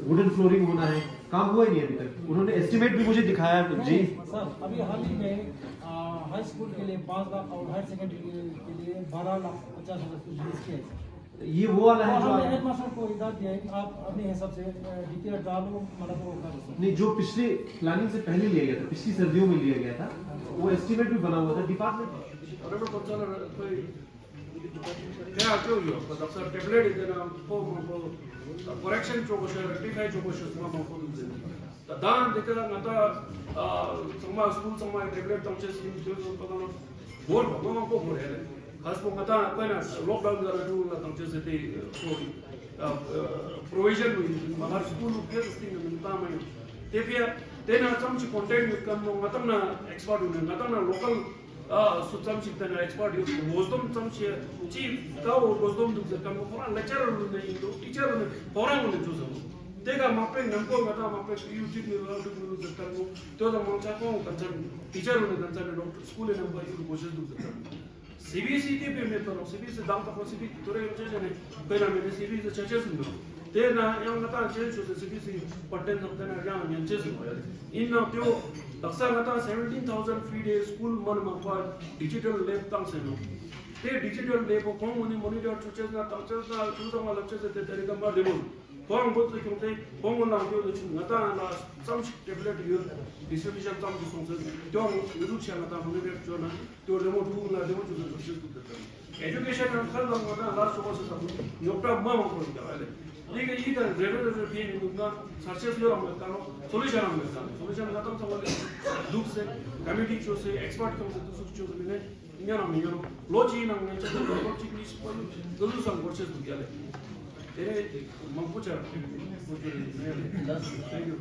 वुडन फ्लोरिंग होना है, काम हुआ ही नहीं अभी तक। उन्होंने एस्टिमेट भी मुझे दिखाया जी सर। अभी हाल ही में हाई स्कूल के लिए 5 लाख और हायर सेकेंडरी के लिए 12,50,000 रिलीज किया है। ये वो वाला है जो हेडमास्टर को इधर दिया है कि आप अपने हिसाब से डीपीआर डालो, मतलब वो कर नहीं, जो पिछले प्लानिंग से पहले लिया गया था, पिछली सर्दियों में लिया गया था, वो एस्टिमेट भी बना हुआ था department. correction chokoshe rectify chokoshe suma mako dan dekada ngata sama school sama tablet tamche sim jo pagano bor mama ko bor hele khas po ngata koina lockdown zara du na tamche se te provision mahar school ke sting minta mai te pia tena tamche content kan ngata na expert ne ngata na local सुचम शिकताना expert गोzdom tamche chi ka gozdom du zakam ko lecturer ne indo teacher ne forum ne juzo tega mape namko gata mape youtube ne lo du zakam ko to da moncha ko concern teacher ne concern doctor school ne ba yu gozes du zakam cbse te pe me to cbse dam ta ko cbse tore je ne pera me cbse churches ne te na yang gata change so cbse patten zakta na ya yan change ho in na tyo Daksa ngata 17,000 feet a school man makwa digital lab tang se no te digital lab ko kong monitor churches na tang na tu da ma lectures te tere ka ma demo kong bot ke te kong na dio de ngata na some tablet yo distribution tam du song se to ru cha ngata monitor jo na to demo tu na demo tu churches tu te education na khal da ngata la so se sa yokta ma ma ko da ale ಈಗ regular ಫೀನ್ नुकना searches लो हम करता no solution हम करता no solution खत्म सब दुख से committee चो से एक्सपर्ट कम से सुख चो ने इंगनो लो ची ना ने चो लो ची प्लीज पर दो सम कोर्सेस दुख याले तेरे मंगपुचा थैंक यू।